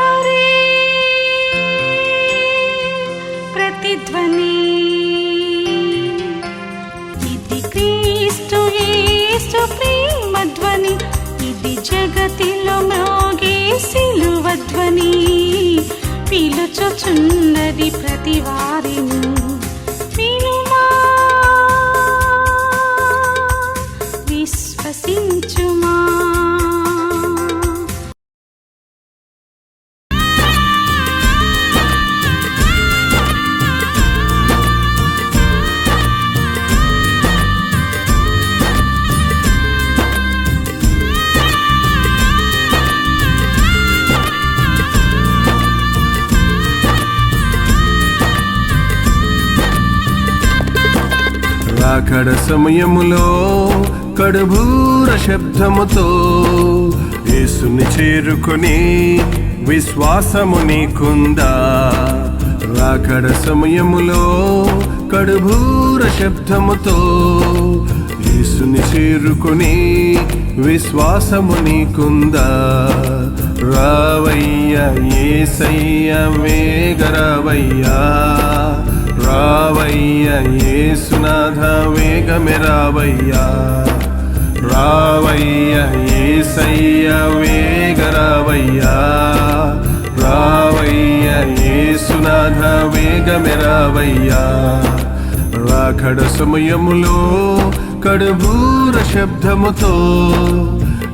తెల్లారే ప్రతిధ్వని ఇది క్రీస్తు యేసు ప్రేమధ్వని ఇది జగతిలో మ్రోగే సిలువధ్వని పిలుచుచున్నది ప్రతి వారిని వినుమా విశ్వసించుమా రాకడ సమయములో కడుబూర శబ్దముతో యేసుని చేరుకొని విశ్వాసము నీకుందా? రాకడ సమయములో కడుబూర శబ్దముతో యేసుని చేరుకొని విశ్వాసము నీకుందా? రావయ్యా యేసయ్యా వేగరావయ్యా, రావయ్యా యేసునాథ వేగమే రావయ్యా, రావయ్యా యేసయ్యా వేగరావయ్యా, రావయ్యా యేసునాథ వేగమే రావయ్యా. రాకడ సమయములో కడుబూర శబ్దముతో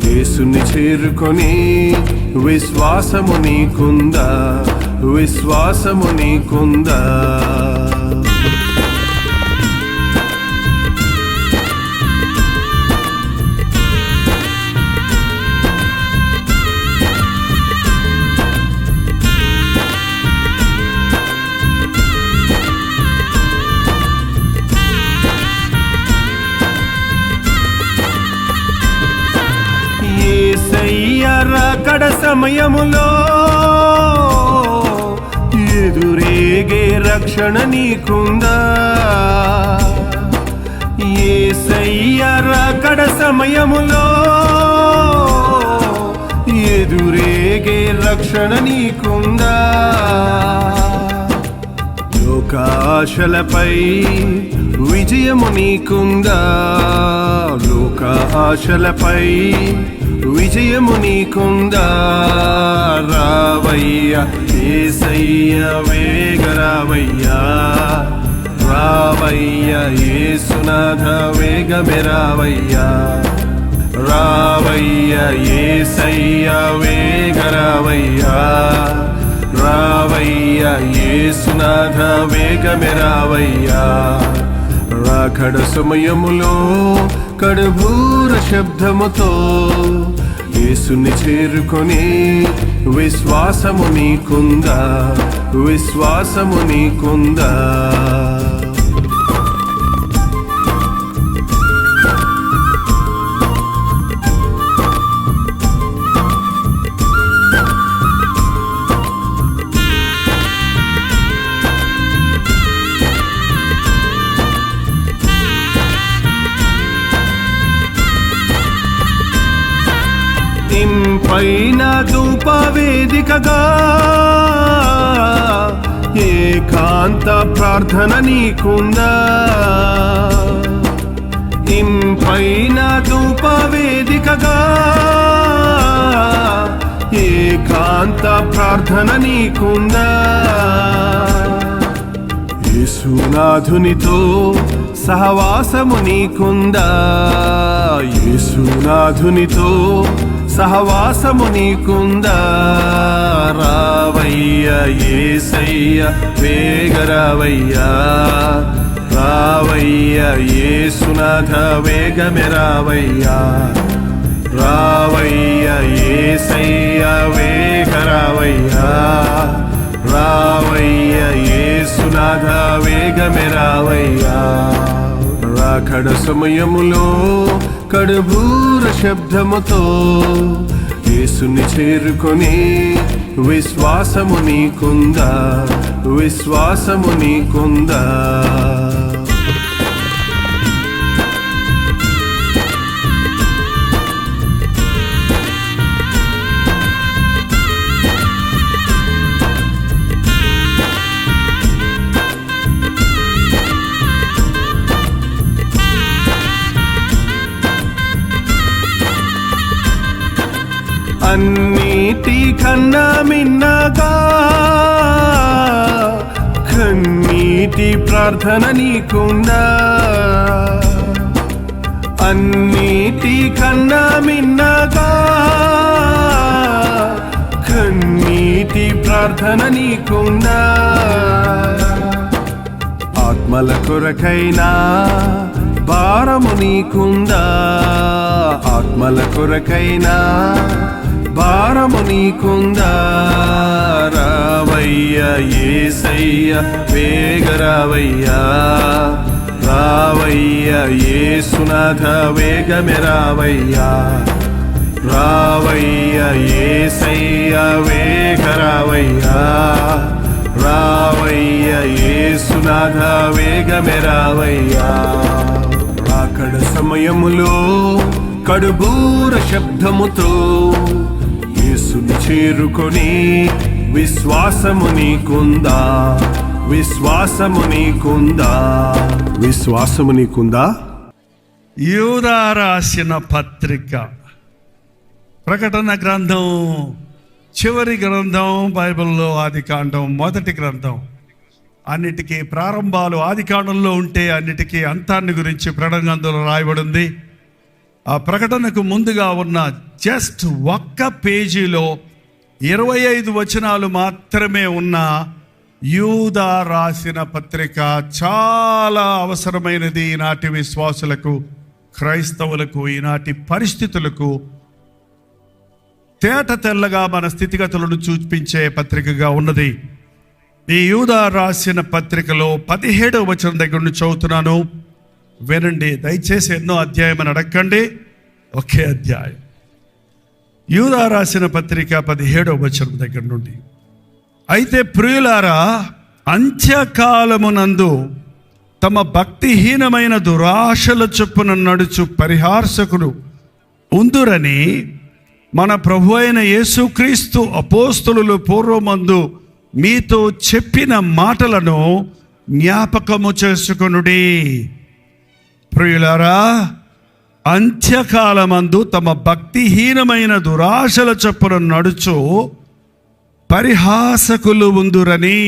యేసుని చేరుకొని విశ్వాసము నీకుందా? విశ్వాసము నీకుందా? యేసయ్యా రాకడ సమయములో ఎదురేగే రక్షణ నీకుందా? యేసయ్యా రాకడ సమయములో ఎదురేగే రక్షణ నీకుందా? లోకాశలపై విజయము నీకుందా? లోక ఆశలపై విజయము నీకుందా? రావయ్యా యేసయ్యా వేగరావయ్యా, రావయ్యా యేసునాథ వేగమే రావయ్యా, రావయ్యా యేసయ్యా వేగరావయ్యా, రావయ్యా యేసునాథ వేగమే రావయ్యా. రాకడ సమయములో కడుబూర శబ్దముతో యేసుని చేరుకొని విశ్వాసము నీకుందా? విశ్వాసము నీకుందా? ఇంపైన ధూపవేదికగా ఏకాంత ప్రార్థన నీకుందా? ఇంపైన ధూపవేదికగా ఏకాంత ప్రార్థన నీకుందా? యేసునాథునితో సహవాసము నీకుందా? యేసునాథునితో సహవాసము నీకుందా? రావయ్యా యేసయ్యా వేగరావయ్యా, రావయ్యా యేసునాథ వేగమే రావయ్యా, రావయ్యా యేసయ్యా వేగరావయ్యా, రావయ్యా యేసునాథ వేగమే రావయ్యా. రాకడ సమయములో కడుబూర శబ్దముతో యేసుని చేరుకొని విశ్వాసము నీకుందా? విశ్వాసము నీకుందా? అన్నిటికన్నా మిన్నగా కన్నీటి ప్రార్థన నీకుందా, అన్నిటికన్నా మిన్నగా కన్నీటి ప్రార్థన నీకుందా. ఆత్మల కొరకైనా భారము నీకుందా, ఆత్మల కొరకైనా భారము నీకుందా. రావయ్యా యేసయ్య వేగ రావయ్యా, రావయ్యా యేసునాథ వేగమే రావయ్యా, రావయ్యా యేసయ్య వేగ రావయ్యా, రావయ్యా యేసునాథ వేగమే రావయ్యా. రాకడ సమయములో కడుబూర శబ్దముతో యేసుని చేరుకొని విశ్వాసము నీకుందా, విశ్వాసము నీకుందా, విశ్వాసము నీకుందా. యూదా రాసిన పత్రిక, ప్రకటన గ్రంథం చివరి గ్రంథం, బైబిల్లో ఆదికాండం మొదటి గ్రంథం. అన్నిటికీ ప్రారంభాలు ఆదికాండంలో ఉంటే అన్నిటికీ అంతాన్ని గురించి ప్రకటన గ్రంథంలో రాయబడింది. ఆ ప్రకటనకు ముందుగా ఉన్న జస్ట్ ఒక్క పేజీలో 25 వచనాలు మాత్రమే ఉన్న యూదా రాసిన పత్రిక చాలా అవసరమైనది ఈనాటి విశ్వాసులకు, క్రైస్తవులకు, ఈనాటి పరిస్థితులకు తేట తెల్లగా మన స్థితిగతులను చూపించే పత్రికగా ఉన్నది. ఈ యూదా రాసిన పత్రికలో 17వ వచనం దగ్గర నుంచి చదువుతున్నాను, వినండి. దయచేసి ఎన్నో అధ్యాయం అని అడగండి, ఒకే అధ్యాయం. యూదా రాసిన పత్రిక 17వ వచనం దగ్గర నుండి. అయితే ప్రియులారా, అంత్యకాలమునందు తమ భక్తిహీనమైన దురాశల చొప్పున నడుచు పరిహాసకులు ఉందురని మన ప్రభు అయిన యేసుక్రీస్తు అపోస్తలులు పూర్వమందు మీతో చెప్పిన మాటలను జ్ఞాపకము చేసుకొనుడి. ప్రియులారా, అంత్యకాలమందు తమ భక్తిహీనమైన దురాశల చొప్పున నడుచు పరిహాసకులు ఉందురని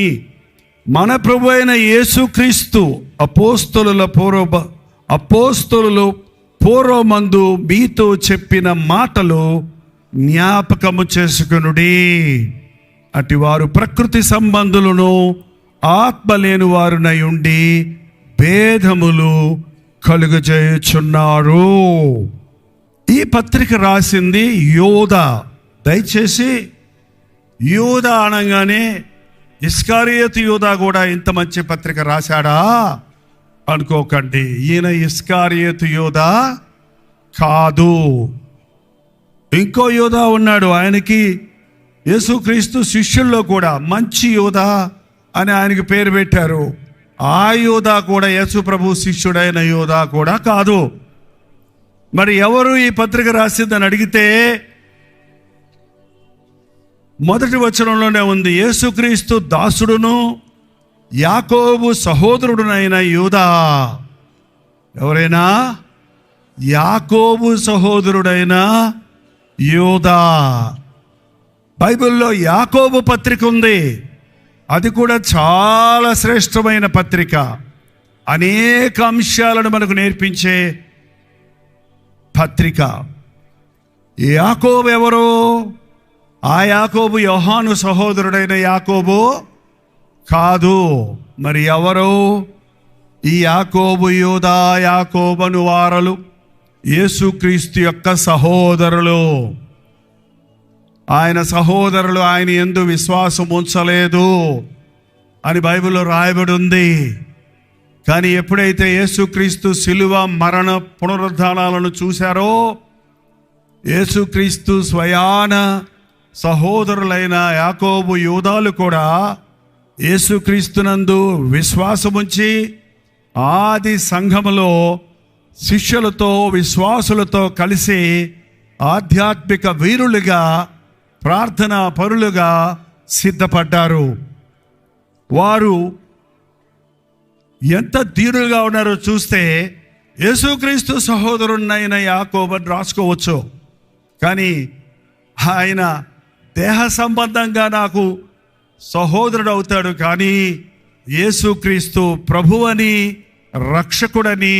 మన ప్రభు అయిన యేసుక్రీస్తు అపోస్తలులు పూర్వమందు మీతో చెప్పిన మాటలు జ్ఞాపకము చేసుకొనుడి. అటు వారు ప్రకృతి సంబంధులను ఆత్మ లేని వారునై ఉండి భేదములు కలుగజేయుచున్నారు. ఈ పత్రిక రాసింది యూదా. దయచేసి యూదా అనగానే ఇస్కారియోతు యూదా కూడా ఇంత మంచి పత్రిక రాశాడా అనుకోకండి. ఈయన ఇస్కారియోతు యూదా కాదు, ఇంకో యూదా ఉన్నాడు. ఆయనకి యేసుక్రీస్తు శిష్యుల్లో కూడా మంచి యూదా అని ఆయనకి పేరు పెట్టారు. ఆ యూదా కూడా యేసు ప్రభు శిష్యుడైన యూదా కూడా కాదు. మరి ఎవరు ఈ పత్రిక రాసిందని అడిగితే మొదటి వచనంలోనే ఉంది, యేసుక్రీస్తు దాసుడును యాకోబు సహోదరుడునైన యూదా. ఎవరైనా? యాకోబు సహోదరుడైన యూదా. బైబిల్లో యాకోబు పత్రిక ఉంది, అది కూడా చాలా శ్రేష్టమైన పత్రిక. అనేక అంశాలను మనకు నేర్పించే పత్రిక. యాకోబు ఎవరు? ఆ యాకోబు యోహాను సహోదరుడైన యాకోబు కాదు. మరి ఎవరు? ఈ యాకోబు యూదా, యాకోబను వారలు యేసుక్రీస్తు యొక్క సహోదరులు. ఆయన సహోదరులు ఆయన యందు విశ్వాసం ఉంచలేదు అని బైబిల్లో రాయబడి ఉంది. కానీ ఎప్పుడైతే యేసుక్రీస్తు శిలువ మరణ పునరుద్ధానాలను చూశారో, యేసుక్రీస్తు స్వయాన సహోదరులైన యాకోబు యూదాలు కూడా యేసుక్రీస్తునందు విశ్వాసముంచి ఆది సంఘములో శిష్యులతో విశ్వాసులతో కలిసి ఆధ్యాత్మిక వీరులుగా, ప్రార్థనా పరులుగా సిద్ధపడ్డారు. వారు ఎంత ధీరులుగా ఉన్నారో చూస్తే యేసుక్రీస్తు సహోదరునైన యాకోబుని రాసుకోవచ్చు. కానీ ఆయన దేహ సంబంధంగా నాకు సహోదరుడు అవుతాడు, కానీ యేసుక్రీస్తు ప్రభువని, రక్షకుడని,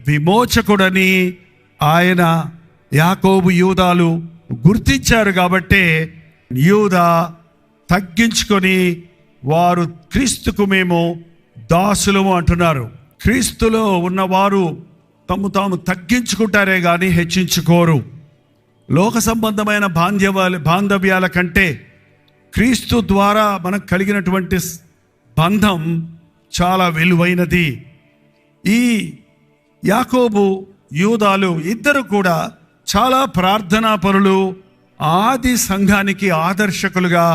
విమోచకుడని ఆయన యాకోబు యూదాలు గుర్తించారు. కాబట్టే యూదా తగ్గించుకొని వారు క్రీస్తుకు మేము దాసులము అంటున్నారు. క్రీస్తులో ఉన్నవారు తాము తగ్గించుకుంటారే కానీ హెచ్చించుకోరు. లోక సంబంధమైన బాంధవ్యాల కంటే క్రీస్తు ద్వారా మనకు కలిగినటువంటి బంధం చాలా విలువైనది. ఈ యాకోబు యూదాలు ఇద్దరు కూడా చాలా ప్రార్థనా పరులు, ఆది సంఘానికి ఆదర్శకులుగా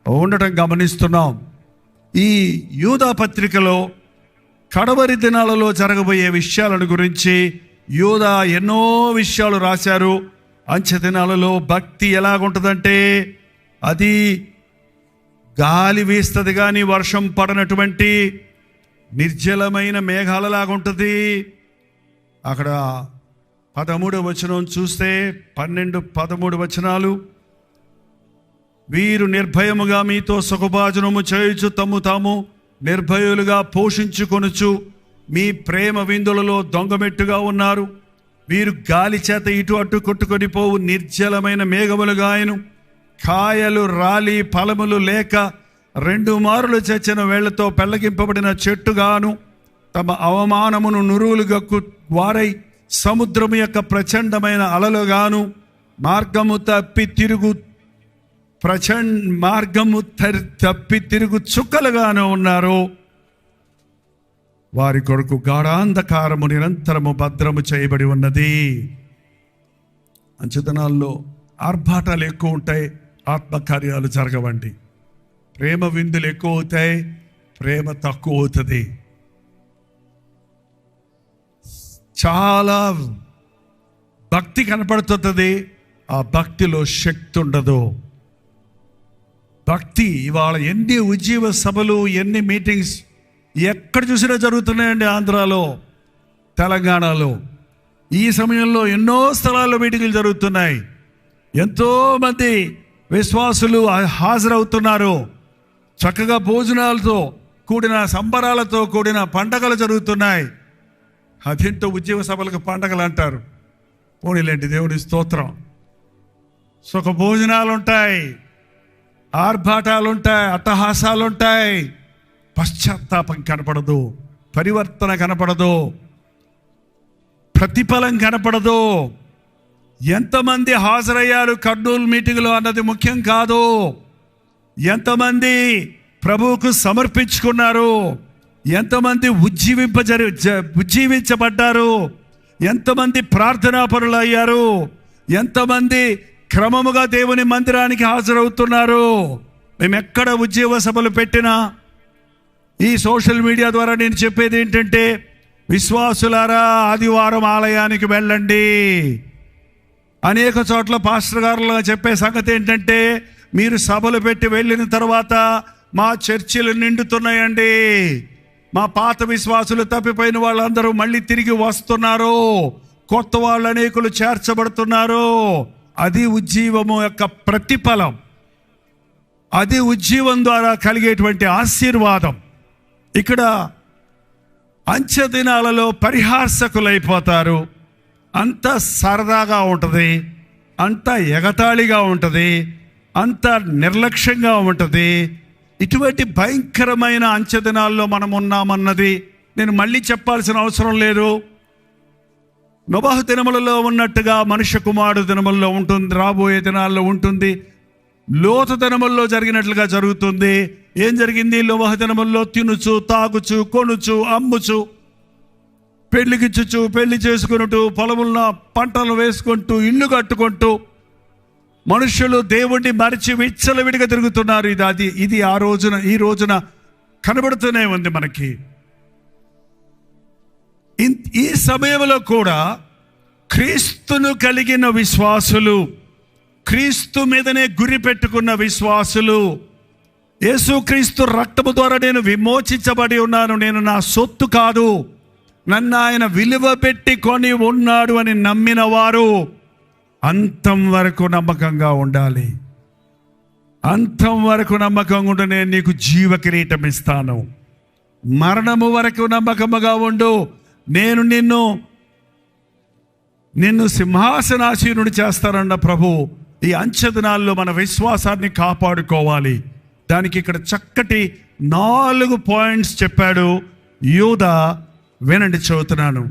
ఉండటం గమనిస్తున్నాం. ఈ యూదా పత్రికలో కడవరి దినాలలో జరగబోయే విషయాలను గురించి యూదా ఎన్నో విషయాలు రాశారు. అంచె దినాలలో భక్తి ఎలాగుంటుందంటే అది గాలి వీస్తుంది కానీ వర్షం పడనటువంటి నిర్జలమైన మేఘాలలాగుంటుంది. అక్కడ 13వ వచనం చూస్తే 12-13 వచనాలు, వీరు నిర్భయముగా మీతో సుఖభాజనము చేయుచు తమ్ము తాము నిర్భయులుగా పోషించుకొనుచు మీ ప్రేమ విందులలో దొంగమెట్టుగా ఉన్నారు. వీరు గాలి చేత ఇటు అటు కొట్టుకొని పోవు నిర్జలమైన మేఘములుగాయను, కాయలు రాలి ఫలములు లేక 2 మారులు చచ్చిన వేళ్లతో పెళ్లగింపబడిన చెట్టుగాను, తమ అవమానమును నురువులుగా వారై సముద్రము యొక్క ప్రచండమైన అలలుగాను, మార్గము తప్పి తిరుగు చుక్కలుగాను ఉన్నారు. వారి కొరకు గాఢాంధకారము నిరంతరము భద్రము చేయబడి ఉన్నది. అంచెతనాల్లో ఆర్భాటాలు ఎక్కువ ఉంటాయి, ఆత్మకార్యాలు జరగవండి. ప్రేమ విందులు ఎక్కువ అవుతాయి, ప్రేమ తక్కువ అవుతుంది. చాలా భక్తి కనపడుతుంది, ఆ భక్తిలో శక్తి ఉండదు. భక్తి ఇవాళ ఎన్ని ఉజ్జీవ సభలు, ఎన్ని మీటింగ్స్ ఎక్కడ చూసినా జరుగుతున్నాయండి. ఆంధ్రాలో, తెలంగాణలో ఈ సమయంలో ఎన్నో స్థలాల్లో మీటింగులు జరుగుతున్నాయి. ఎంతోమంది విశ్వాసులు హాజరవుతున్నారు. చక్కగా భోజనాలతో కూడిన, సంబరాలతో కూడిన పండగలు జరుగుతున్నాయి. అదేంటో ఉద్యోగ సభలకు పండగలు అంటారు. పోనీలేంటి, దేవుడి స్తోత్రం. సుఖ భోజనాలు ఉంటాయి, ఆర్భాటాలు ఉంటాయి, అట్టహాసాలు ఉంటాయి. పశ్చాత్తాపం కనపడదు, పరివర్తన కనపడదు, ప్రతిఫలం కనపడదు. ఎంతమంది హాజరయ్యారు కర్నూలు మీటింగ్లో అన్నది ముఖ్యం కాదు. ఎంతమంది ప్రభువుకు సమర్పించుకున్నారు, ఎంతమంది ఉజ్జీవించబడ్డారు, ఎంతమంది ప్రార్థనా పరులు అయ్యారు, ఎంతమంది క్రమముగా దేవుని మందిరానికి హాజరవుతున్నారు. మేము ఎక్కడ ఉజ్జీవ సభలు పెట్టినా ఈ సోషల్ మీడియా ద్వారా నేను చెప్పేది ఏంటంటే, విశ్వాసులారా ఆదివారం ఆలయానికి వెళ్ళండి. అనేక చోట్ల పాస్టర్ గారులు చెప్పే సంగతి ఏంటంటే, మీరు సభలు పెట్టి వెళ్ళిన తర్వాత మా చర్చిలు నిండుతున్నాయండి, మా పాత విశ్వాసులు తప్పిపోయిన వాళ్ళందరూ మళ్ళీ తిరిగి వస్తున్నారు, కొత్త వాళ్ళు అనేకులు చేర్చబడుతున్నారు. అది ఉజ్జీవము యొక్క ప్రతిఫలం, అది ఉజ్జీవం ద్వారా కలిగేటువంటి ఆశీర్వాదం. ఇక్కడ అంచె దినాలలో పరిహాసకులైపోతారు. అంత సరదాగా ఉంటుంది, అంత ఎగతాళిగా ఉంటుంది, అంత నిర్లక్ష్యంగా ఉంటుంది. ఇటువంటి భయంకరమైన అంచె దినాల్లో మనం ఉన్నామన్నది నేను మళ్ళీ చెప్పాల్సిన అవసరం లేదు. నోబహు దినములలో ఉన్నట్టుగా మనుష్య కుమారుడు దినముల్లో ఉంటుంది, రాబోయే దినాల్లో ఉంటుంది. లోతు దినముల్లో జరిగినట్లుగా జరుగుతుంది. ఏం జరిగింది? నోబహు దినముల్లో తినుచు, తాగుచు, కొనుచు, అమ్ముచు, పెళ్లికిచ్చుచు, పెళ్లి చేసుకున్నట్టు, పొలమున్న పంటలు వేసుకుంటూ, ఇల్లు కట్టుకుంటూ మనుషులు దేవుణ్ణి మరిచి విచ్చలవిడిగా తిరుగుతున్నారు. ఇది ఈ రోజున కనబడుతూనే ఉంది మనకి. ఈ సమయంలో కూడా క్రీస్తును కలిగిన విశ్వాసులు, క్రీస్తు మీదనే గురి పెట్టుకున్న విశ్వాసులు, యేసుక్రీస్తు రక్తము ద్వారా నేను విమోచించబడి ఉన్నాను, నేను నా సొత్తు కాదు, నన్ను ఆయన విలువ పెట్టి కొని ఉన్నాడు అని నమ్మిన వారు అంతం వరకు నమ్మకంగా ఉండాలి. అంతం వరకు నమ్మకంగా ఉండి నేను నీకు జీవ కిరీటం ఇస్తాను. మరణము వరకు నమ్మకముగా ఉండు, నేను నిన్ను సింహాసనాసీనుడు చేస్తానన్న ప్రభు. ఈ అంచె దినాల్లో మన విశ్వాసాన్ని కాపాడుకోవాలి. దానికి ఇక్కడ చక్కటి 4 పాయింట్స్ చెప్పాడు యూదా. వినండి, చదువుతున్నాను.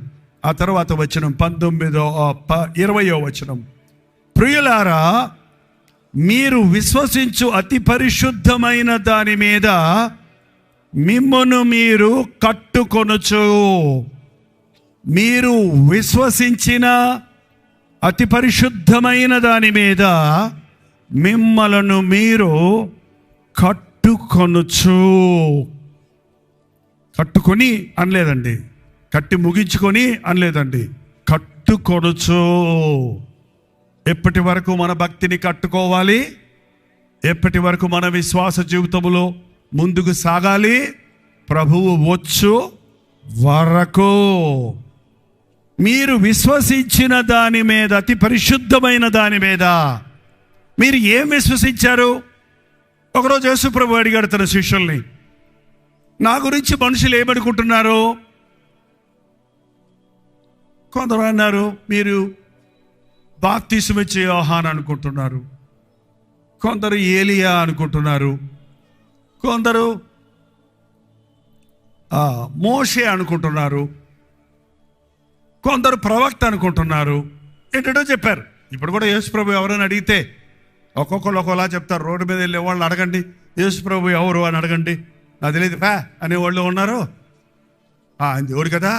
ఆ తర్వాత వచనం 20వ వచనం. ప్రియులారా, మీరు విశ్వసించు అతి పరిశుద్ధమైన దాని మీద మిమ్మును మీరు కట్టుకొనుచు. మీరు విశ్వసించిన అతి పరిశుద్ధమైన దాని మీద మిమ్మలను మీరు కట్టుకొనుచు. కట్టుకొని అనలేదండి, కట్టి ముగించుకొని అనలేదండి, కట్టుకొనుచు. ఎప్పటి వరకు మన భక్తిని కట్టుకోవాలి? ఎప్పటి వరకు మన విశ్వాస జీవితంలో ముందుకు సాగాలి? ప్రభువు వచ్చు వరకు. మీరు విశ్వసించిన దాని మీద, అతి పరిశుద్ధమైన దాని మీద మీరు ఏం విశ్వసించారు? ఒకరోజు యేసు ప్రభు అడిగాడు తన శిష్యుల్ని, నా గురించి మనుషులు ఏమనుకుంటున్నారు? కొందరు అన్నారు, మీరు బాప్తిసమిచ్చే యోహాను అనుకుంటున్నారు, కొందరు ఏలియా అనుకుంటున్నారు, కొందరు మోషే అనుకుంటున్నారు, కొందరు ప్రవక్త అనుకుంటున్నారు. ఏంటో చెప్పారు. ఇప్పుడు కూడా యేసు ప్రభు ఎవరైనా అడిగితే ఒక్కొక్కరు ఒక్కోలా చెప్తారు. రోడ్డు మీద వెళ్ళే వాళ్ళని అడగండి, యేసు ప్రభు ఎవరు అని అడగండి, నాకు తెలియదు అనేవాళ్ళు ఉన్నారు. ఆయన దేవుడు కదా,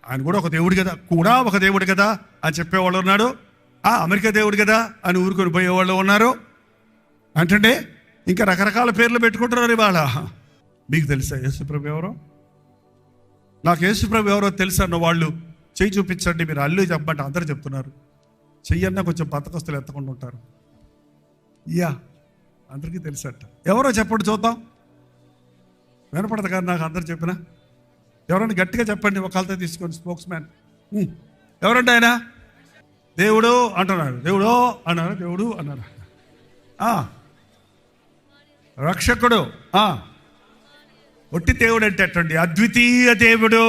ఆయన కూడా ఒక దేవుడు కదా, కూడా ఒక దేవుడు కదా అని చెప్పేవాళ్ళు ఉన్నాడు. అమెరికా దేవుడు కదా అని ఊరుకొని పోయేవాళ్ళు ఉన్నారు. అంటే ఇంకా రకరకాల పేర్లు పెట్టుకుంటున్నారు ఇవాళ. మీకు తెలుసా యేసుప్రభు ఎవరో? నాకు యేసుప్రభు ఎవరో తెలుసా అన్న వాళ్ళు చెయ్యి చూపించండి. మీరు అల్లు చెప్పండి, అందరూ చెప్తున్నారు. చెయ్యన్నా కొంచెం బతకస్తులు ఎత్తకుండా ఉంటారు. అందరికీ తెలుసట. ఎవరో చెప్పండి చూద్దాం. వినపడదు కానీ నాకు అందరు చెప్పినా. ఎవరైనా గట్టిగా చెప్పండి, ఒకళ్ళతో తీసుకొని స్పోక్స్ మ్యాన్. ఎవరంటే ఆయన దేవుడు అంటున్నాడు, దేవుడు అన్నారు, దేవుడు అన్నారు. రక్షకుడు, ఒట్టి దేవుడు అంటే అట్టండి, అద్వితీయ దేవుడు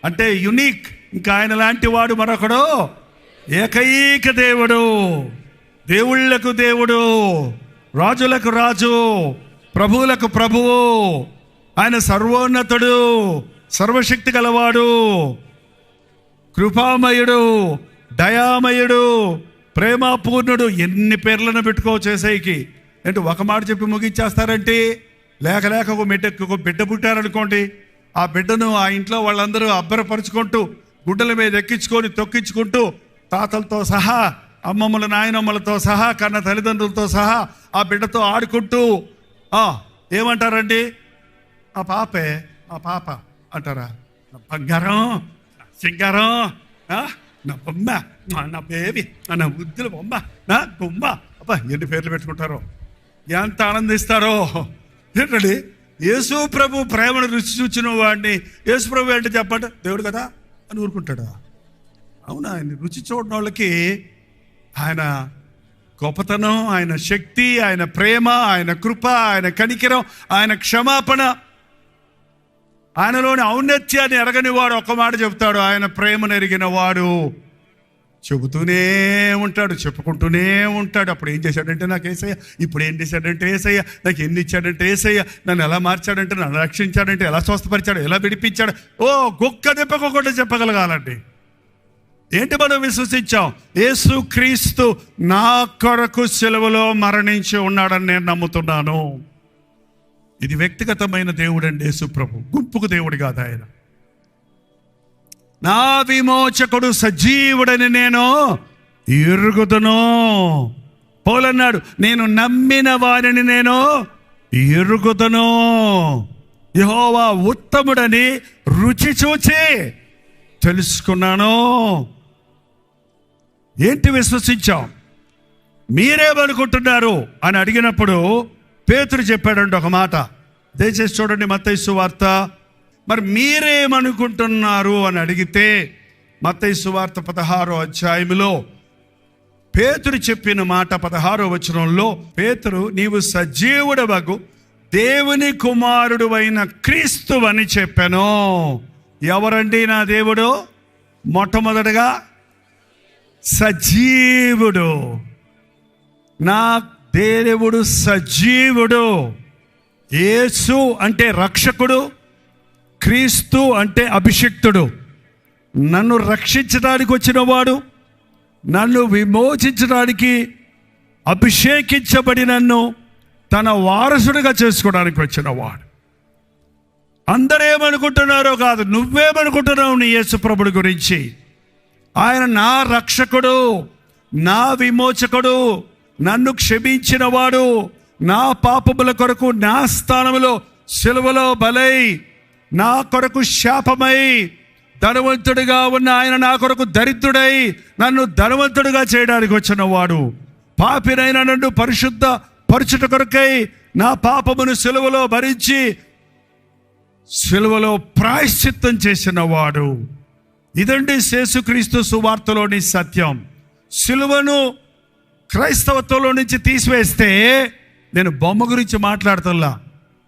అంటే యునిక్. ఇంకా ఆయన లాంటి వాడు మరొకడు, ఏకైక దేవుడు, దేవుళ్లకు దేవుడు, రాజులకు రాజు, ప్రభువులకు ప్రభువు. ఆయన సర్వోన్నతుడు, సర్వశక్తి గలవాడు, కృపామయుడు, దయామయుడు, ప్రేమపూర్ణుడు. ఎన్ని పేర్లను పెట్టుకో చేసేకి. ఏంటి ఒక మాట చెప్పి ముగించేస్తారంటే? లేక ఒక బిడ్డ పుట్టారనుకోండి, ఆ బిడ్డను ఆ ఇంట్లో వాళ్ళందరూ అబ్బరపరుచుకుంటూ గుడ్డల మీద ఎక్కించుకొని తొక్కించుకుంటూ తాతలతో సహా, అమ్మమ్మల నాయనమ్మలతో సహా, కన్న తల్లిదండ్రులతో సహా ఆ బిడ్డతో ఆడుకుంటూ ఏమంటారండి? ఆ పాపే, ఆ పాప అంటారా? నా బంగారం, నా సింగారం, నా బొమ్మ, నా బేబీ, నా ముద్దుల బొమ్మ, నా బొమ్మ. అబ్బా ఎన్ని పేర్లు పెట్టుకుంటారో, ఎంత ఆనందిస్తారో. ఏంటండి యేసు ప్రభు ప్రేమను రుచి చూచిన వాడిని యేసు ప్రభు అంటే చెప్పండి దేవుడు కదా అని ఊరుకుంటాడా? అవునా? ఆయన రుచి చూడని వాళ్ళకి ఆయన గొప్పతనం, ఆయన శక్తి, ఆయన ప్రేమ, ఆయన కృప, ఆయన కనికరం, ఆయన క్షమాపణ, ఆయనలోని ఔన్నత్యాన్ని ఎరగని వాడు ఒక్క మాట చెప్తాడు, ఆయన ప్రేమను ఎరిగిన వాడు. చెబుతూనే ఉంటాడు, చెప్పుకుంటూనే ఉంటాడు. అప్పుడు ఏం చేశాడంటే నాకు ఏసయ్య, ఇప్పుడు ఏం చేశాడంటే ఏసయ్య, నాకు ఎన్ని ఇచ్చాడంటే ఏసయ్య, నన్ను ఎలా మార్చాడంటే, నన్ను రక్షించాడంటే, ఎలా స్వస్థపరిచాడు, ఎలా విడిపించాడు. గొక్క దెప్పకుండా చెప్పగలగాలండి. ఏంటి మనం విశ్వసించాం? యేసు క్రీస్తు నా కొరకు సిలువలో మరణించి ఉన్నాడని నేను నమ్ముతున్నాను. ఇది వ్యక్తిగతమైన దేవుడు అండి యేసు ప్రభు, గుంపుకు దేవుడు కాదు ఆయన. నా విమోచకుడు సజీవుడని నేను ఎరుగుదును. పౌలన్నాడు, నేను నమ్మిన వారిని నేను ఎరుగుదును. యెహోవా ఉత్తముడని రుచి చూచి తెలుసుకున్నాను. ఏంటి విశ్వసించాం? మీరేమనుకుంటున్నారు అని అడిగినప్పుడు పేతురు చెప్పాడండి ఒక మాట. దయచేసి చూడండి మత్తయి సువార్త. మరి మీరేమనుకుంటున్నారు అని అడిగితే మత్తయి సువార్త 16వ అధ్యాయంలో పేతురు చెప్పిన మాట 16వ వచనంలో, పేతురు నీవు సజీవుడవగు దేవుని కుమారుడు అయిన క్రీస్తు అని చెప్పాను. ఎవరండి నా దేవుడు? మొట్టమొదటగా సజీవుడు. నా దేవుడు సజీవుడు. యేసు అంటే రక్షకుడు, క్రీస్తు అంటే అభిషిక్తుడు. నన్ను రక్షించడానికి వచ్చినవాడు, నన్ను విమోచించడానికి అభిషేకించబడి నన్ను తన వారసుడిగా చేసుకోవడానికి వచ్చినవాడు. అందరేమనుకుంటున్నారో కాదు, నువ్వేమనుకుంటున్నావు నీ యేసు ప్రభుడి గురించి? ఆయన నా రక్షకుడు, నా విమోచకుడు, నన్ను క్షమించినవాడు, నా పాపముల కొరకు నా స్థానములో సిలువలో బలై నా కొరకు శాపమై ధనవంతుడిగా ఉన్న ఆయన నా కొరకు దరిద్రుడై నన్ను ధనవంతుడిగా చేయడానికి వచ్చిన వాడు. పాపినైన నన్ను పరిశుద్ధ పరచుట కొరకై నా పాపమును సిలువలో భరించి సిలువలో ప్రాయశ్చిత్తం చేసిన వాడు. ఇదండి యేసుక్రీస్తు సువార్తలోని సత్యం. సిలువను క్రైస్తవత్వంలో నుంచి తీసివేస్తే, నేను బొమ్మ గురించి మాట్లాడుతున్నా,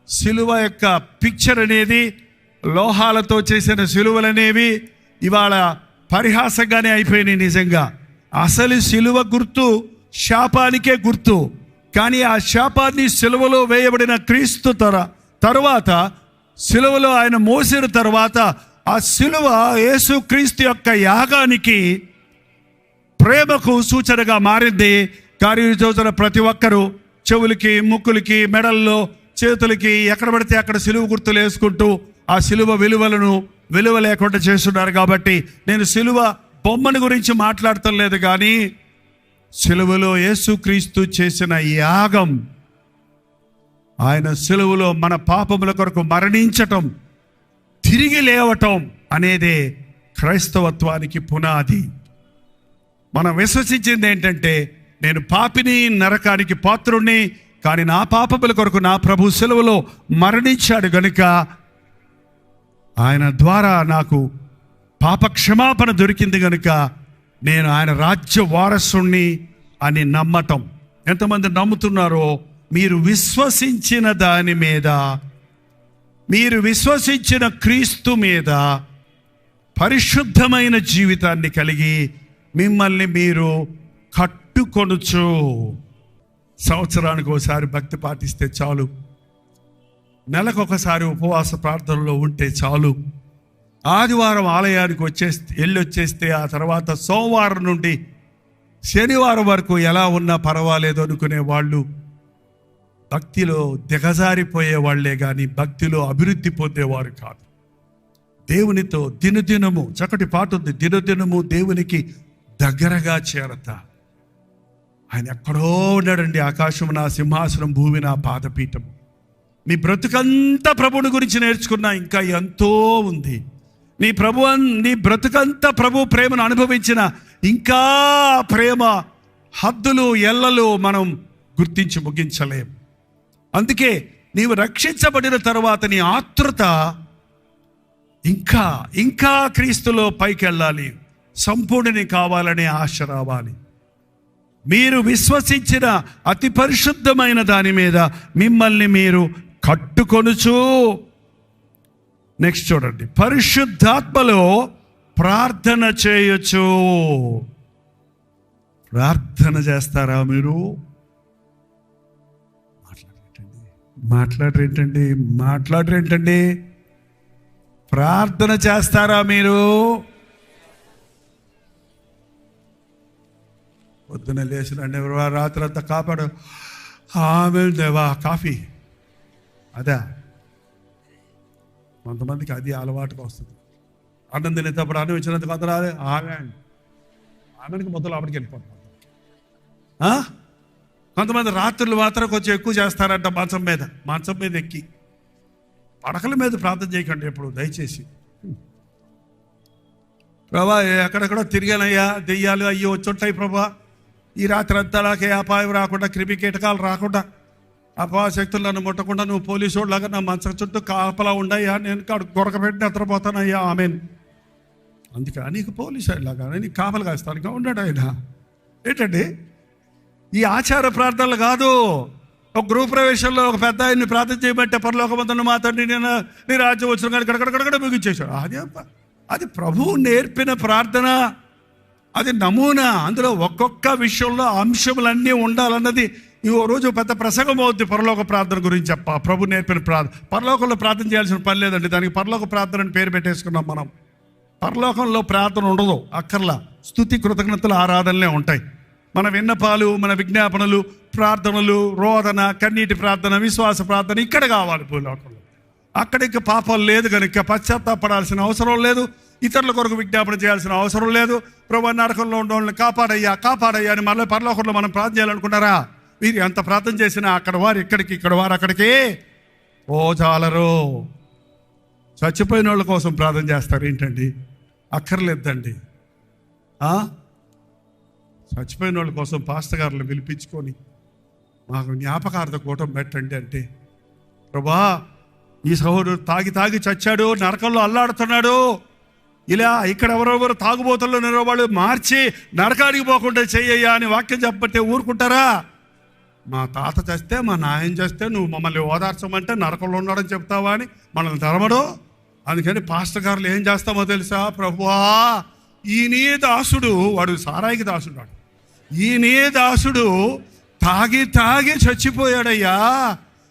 సిలువ యొక్క పిక్చర్ అనేది, లోహాలతో చేసిన సిలువలు అనేవి ఇవాళ పరిహాసంగానే అయిపోయినాయి. నిజంగా అసలు సిలువ గుర్తు శాపానికే గుర్తు. కానీ ఆ శాపాన్ని సిలువలో వేయబడిన క్రీస్తు తరువాత, సిలువలో ఆయన మోసిన తర్వాత, ఆ సిలువ యేసు క్రీస్తు యొక్క యాగానికి, ప్రేమకు సూచనగా మారింది. కార్యచోదన ప్రతి ఒక్కరూ చెవులకి, ముక్కులకి, మెడల్లో, చేతులకి ఎక్కడ పడితే అక్కడ సిలువ గుర్తులు వేసుకుంటూ ఆ సిలువ విలువ లేకుండా చేస్తున్నారు. కాబట్టి నేను సిలువ బొమ్మను గురించి మాట్లాడటం లేదు, కానీ సిలువలో యేసుక్రీస్తు చేసిన యాగం, ఆయన సిలువలో మన పాపముల కొరకు మరణించటం, తిరిగి లేవటం అనేదే క్రైస్తవత్వానికి పునాది. మనం విశ్వసించింది ఏంటంటే, నేను పాపిని, నరకానికి పాత్రుణ్ణి, కానీ నా పాపముల కొరకు నా ప్రభు సిలువలో మరణించాడు గనుక ఆయన ద్వారా నాకు పాప క్షమాపణ దొరికింది గనుక నేను ఆయన రాజ్య వారసుణ్ణి అని నమ్మటం. ఎంతమంది నమ్ముతున్నారో? మీరు విశ్వసించిన దాని మీద, మీరు విశ్వసించిన క్రీస్తు మీద పరిశుద్ధమైన జీవితాన్ని కలిగి మిమ్మల్ని మీరు కట్టుకొనుచు. సంవత్సరానికి ఒకసారి భక్తి పాటిస్తే చాలు, నెలకొకసారి ఉపవాస ప్రార్థనలో ఉంటే చాలు, ఆదివారం ఆలయానికి వెళ్ళొచ్చేస్తే ఆ తర్వాత సోమవారం నుండి శనివారం వరకు ఎలా ఉన్నా పర్వాలేదు అనుకునే వాళ్ళు భక్తిలో దిగజారిపోయే వాళ్లే కానీ భక్తిలో అభివృద్ధి పొందేవారు కాదు. దేవునితో దినదినము, చక్కటి పాట ఉంది, దినదినము దేవునికి దగ్గరగా చేరతా. ఆయన ఎక్కడో ఉన్నాడండి. ఆకాశం నా సింహాసనం, భూమి నా పాదపీఠం. నీ బ్రతుకంతా ప్రభుని గురించి నేర్చుకున్నా ఇంకా ఎంతో ఉంది. నీ బ్రతుకంతా ప్రభు ప్రేమను అనుభవించిన ఇంకా ప్రేమ హద్దులు, ఎల్లలు మనం గుర్తించి ముగించలేం. అందుకే నీవు రక్షించబడిన తర్వాత నీ ఆతృత ఇంకా ఇంకా క్రీస్తులో పైకి వెళ్ళాలి, సంపూర్ణని కావాలనే ఆశ రావాలి. మీరు విశ్వసించిన అతి పరిశుద్ధమైన దాని మీద మిమ్మల్ని మీరు కట్టుకొనుచు. నెక్స్ట్ చూడండి, పరిశుద్ధాత్మలో ప్రార్థన చేయొచ్చు. ప్రార్థన చేస్తారా మీరు? మాట్లాడరేంటండి? ప్రార్థన చేస్తారా మీరు? పొద్దున లేచినండి, రాత్రి అంతా కాపాడు, ఆమె దేవా కాఫీ, అదా కొంతమందికి అది అలవాటుగా వస్తుంది. అన్నం తినేటప్పుడు అన్నం ఇచ్చినందుకు అందరూ ఆమెకి మొదలు ఆవిడకి వెళ్ళిపోతాం. కొంతమంది రాత్రులు మాత్రం కొంచెం ఎక్కువ చేస్తారంట, మంచం మీద ఎక్కి. పడకల మీద ప్రార్థన చేయకండి ఎప్పుడు దయచేసి. ప్రభా ఎక్కడెక్కడో తిరిగానయ్యా, దెయ్యాలు అయ్యో వచ్చుంటాయి ప్రభా, ఈ రాత్రి అంతా నాకే అపాయం రాకుండా, క్రిమి కీటకాలు రాకుండా, అపశక్తులు నన్ను ముట్టకుండా నువ్వు పోలీసు లాగా నా మంచం చుట్టూ కాపలా ఉండయ్యా, నేను గొరకపెట్టి నిద్రపోతానయ్యా, ఆమెన్. అందుకే నీకు పోలీసు లాగా నీకు కాపలు కాస్తానుగా ఉన్నాడు ఆయన. ఏంటండి ఈ ఆచార ప్రార్థనలు కాదు. ఒక గృహ ప్రవేశంలో ఒక పెద్ద ఆయన్ని ప్రార్థన చేయబట్టే పరలోకమందున్న మా తండ్రి నేను నీ రాజ్యం వచ్చిన కానీ కడకడకడ ముగించేశాడు. అది ప్రభువు నేర్పిన ప్రార్థన, అది నమూనా. అందులో ఒక్కొక్క విషయంలో అంశములన్నీ ఉండాలన్నది ఈ రోజు పెద్ద ప్రసంగం అవుద్ది పరలోక ప్రార్థన గురించి ప్రభు నేర్పిన ప్రార్థన. పరలోకంలో ప్రార్థన చేయాల్సిన పని లేదండి, దానికి పరలోక ప్రార్థన అని పేరు పెట్టేసుకున్నాం మనం. పరలోకంలో ప్రార్థన ఉండదు, అక్కర్లా. స్తుతి కృతజ్ఞతలు ఆరాధనలే ఉంటాయి. మన విన్నపాలు, మన విజ్ఞాపనలు, ప్రార్థనలు, రోదన, కన్నీటి ప్రార్థన, విశ్వాస ప్రార్థన ఇక్కడ కావాలి భూలోకంలో. అక్కడికి పాపాలు లేదు కనుక పశ్చాత్తాపడాల్సిన అవసరం లేదు, ఇతరుల కొరకు విజ్ఞాపన చేయాల్సిన అవసరం లేదు. ప్రభు నరకంలో ఉన్న వాళ్ళని కాపాడయ్యా అని మళ్ళీ పరలోకంలో మనం ప్రార్థన చేయాలనుకున్నారా? మీరు ఎంత ప్రార్థన చేసినా అక్కడ వారు ఇక్కడికి, ఇక్కడ వారు అక్కడికి చాలరు. చచ్చిపోయిన వాళ్ళ కోసం ప్రార్థన చేస్తారు ఏంటండి? అక్కర్లేదండి. చచ్చిపోయిన వాళ్ళ కోసం పాస్టర్ గారులు పిలిపించుకొని మాకు జ్ఞాపకార్థ కూటం పెట్టండి అంటే, ప్రభా ఈ సహోదరుడు తాగి చచ్చాడు, నరకంలో అల్లాడుతున్నాడు, ఇలా ఇక్కడ ఎవరెవరు తాగుబోతుల్లో నిలబడి మార్చి నరకానికి పోకుండా చెయ్యయ్యా అని వాక్యం చెప్పబట్టే ఊరుకుంటారా? మా తాత చేస్తే, మా నాయన చేస్తే నువ్వు మమ్మల్ని ఓదార్చమంటే నరకంలో ఉన్నాడని చెప్తావా అని మనల్ని తరమడు. అందుకని పాస్టర్ గారులు ఏం చేస్తామో తెలుసా? ప్రభువా ఈయనే దాసుడు, వాడు సారాయికి దాసుడు, వాడు ఈయనే దాసుడు తాగి చచ్చిపోయాడయ్యా,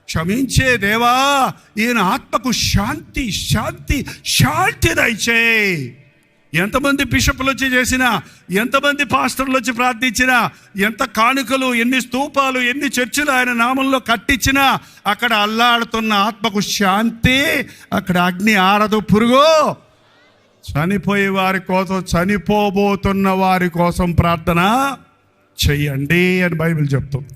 క్షమించే దేవా, ఈయన ఆత్మకు శాంతి శాంతి శాంతి దయచేయి. ఎంతమంది బిషపులు వచ్చి చేసినా, ఎంతమంది పాస్టర్లు వచ్చి ప్రార్థించినా, ఎంత కానుకలు, ఎన్ని స్తూపాలు, ఎన్ని చర్చిలు ఆయన నామంలో కట్టించినా అక్కడ అల్లాడుతున్న ఆత్మకు శాంతి, అక్కడ అగ్ని ఆరదు, పురుగు. చనిపోయే వారి కోసం, చనిపోబోతున్న వారి కోసం ప్రార్థన చెయ్యండి అని బైబిల్ చెప్తుంది.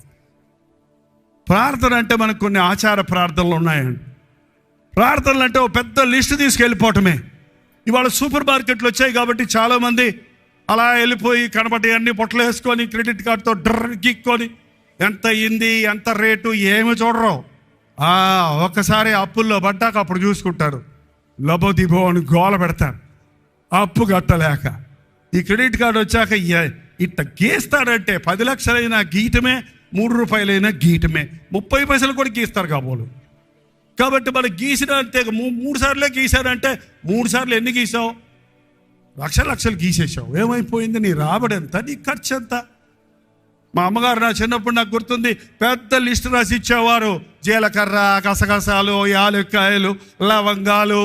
ప్రార్థన అంటే మనకు కొన్ని ఆచార ప్రార్థనలు ఉన్నాయండి. ప్రార్థనలు అంటే ఒక పెద్ద లిస్టు తీసుకెళ్ళిపోవటమే. ఇవాళ సూపర్ మార్కెట్లు వచ్చాయి కాబట్టి చాలామంది అలా వెళ్ళిపోయి కనబడి అన్ని పొట్టలు వేసుకొని క్రెడిట్ కార్డుతో గిక్కొని ఎంత అయింది, ఎంత రేటు ఏమి చూడరు. ఒక్కసారి అప్పుల్లో పడ్డాక అప్పుడు చూసుకుంటారు. లబోదిబో అని గోల పెడతారు అప్పు కట్టలేక. ఈ క్రెడిట్ కార్డు వచ్చాక ఇట్ట గీస్తాడంటే 10 లక్షలైనా గీయటమే, 3 రూపాయలైనా గీయటమే, 30 పైసలు కూడా గీస్తారు కాబోలు. కాబట్టి మనకి గీసిన అంతే 3 సార్లే గీసాడంటే 3 సార్లు ఎన్ని గీసావు? లక్షలు గీసేసావు. ఏమైపోయింది? నీ రాబడి ఎంత, నీ ఖర్చు ఎంత? మా అమ్మగారు నా చిన్నప్పుడు నాకు గుర్తుంది, పెద్ద లిస్టు రాసి ఇచ్చేవారు. జీలకర్ర, గసగసాలు, యాలక్కాయలు, లవంగాలు.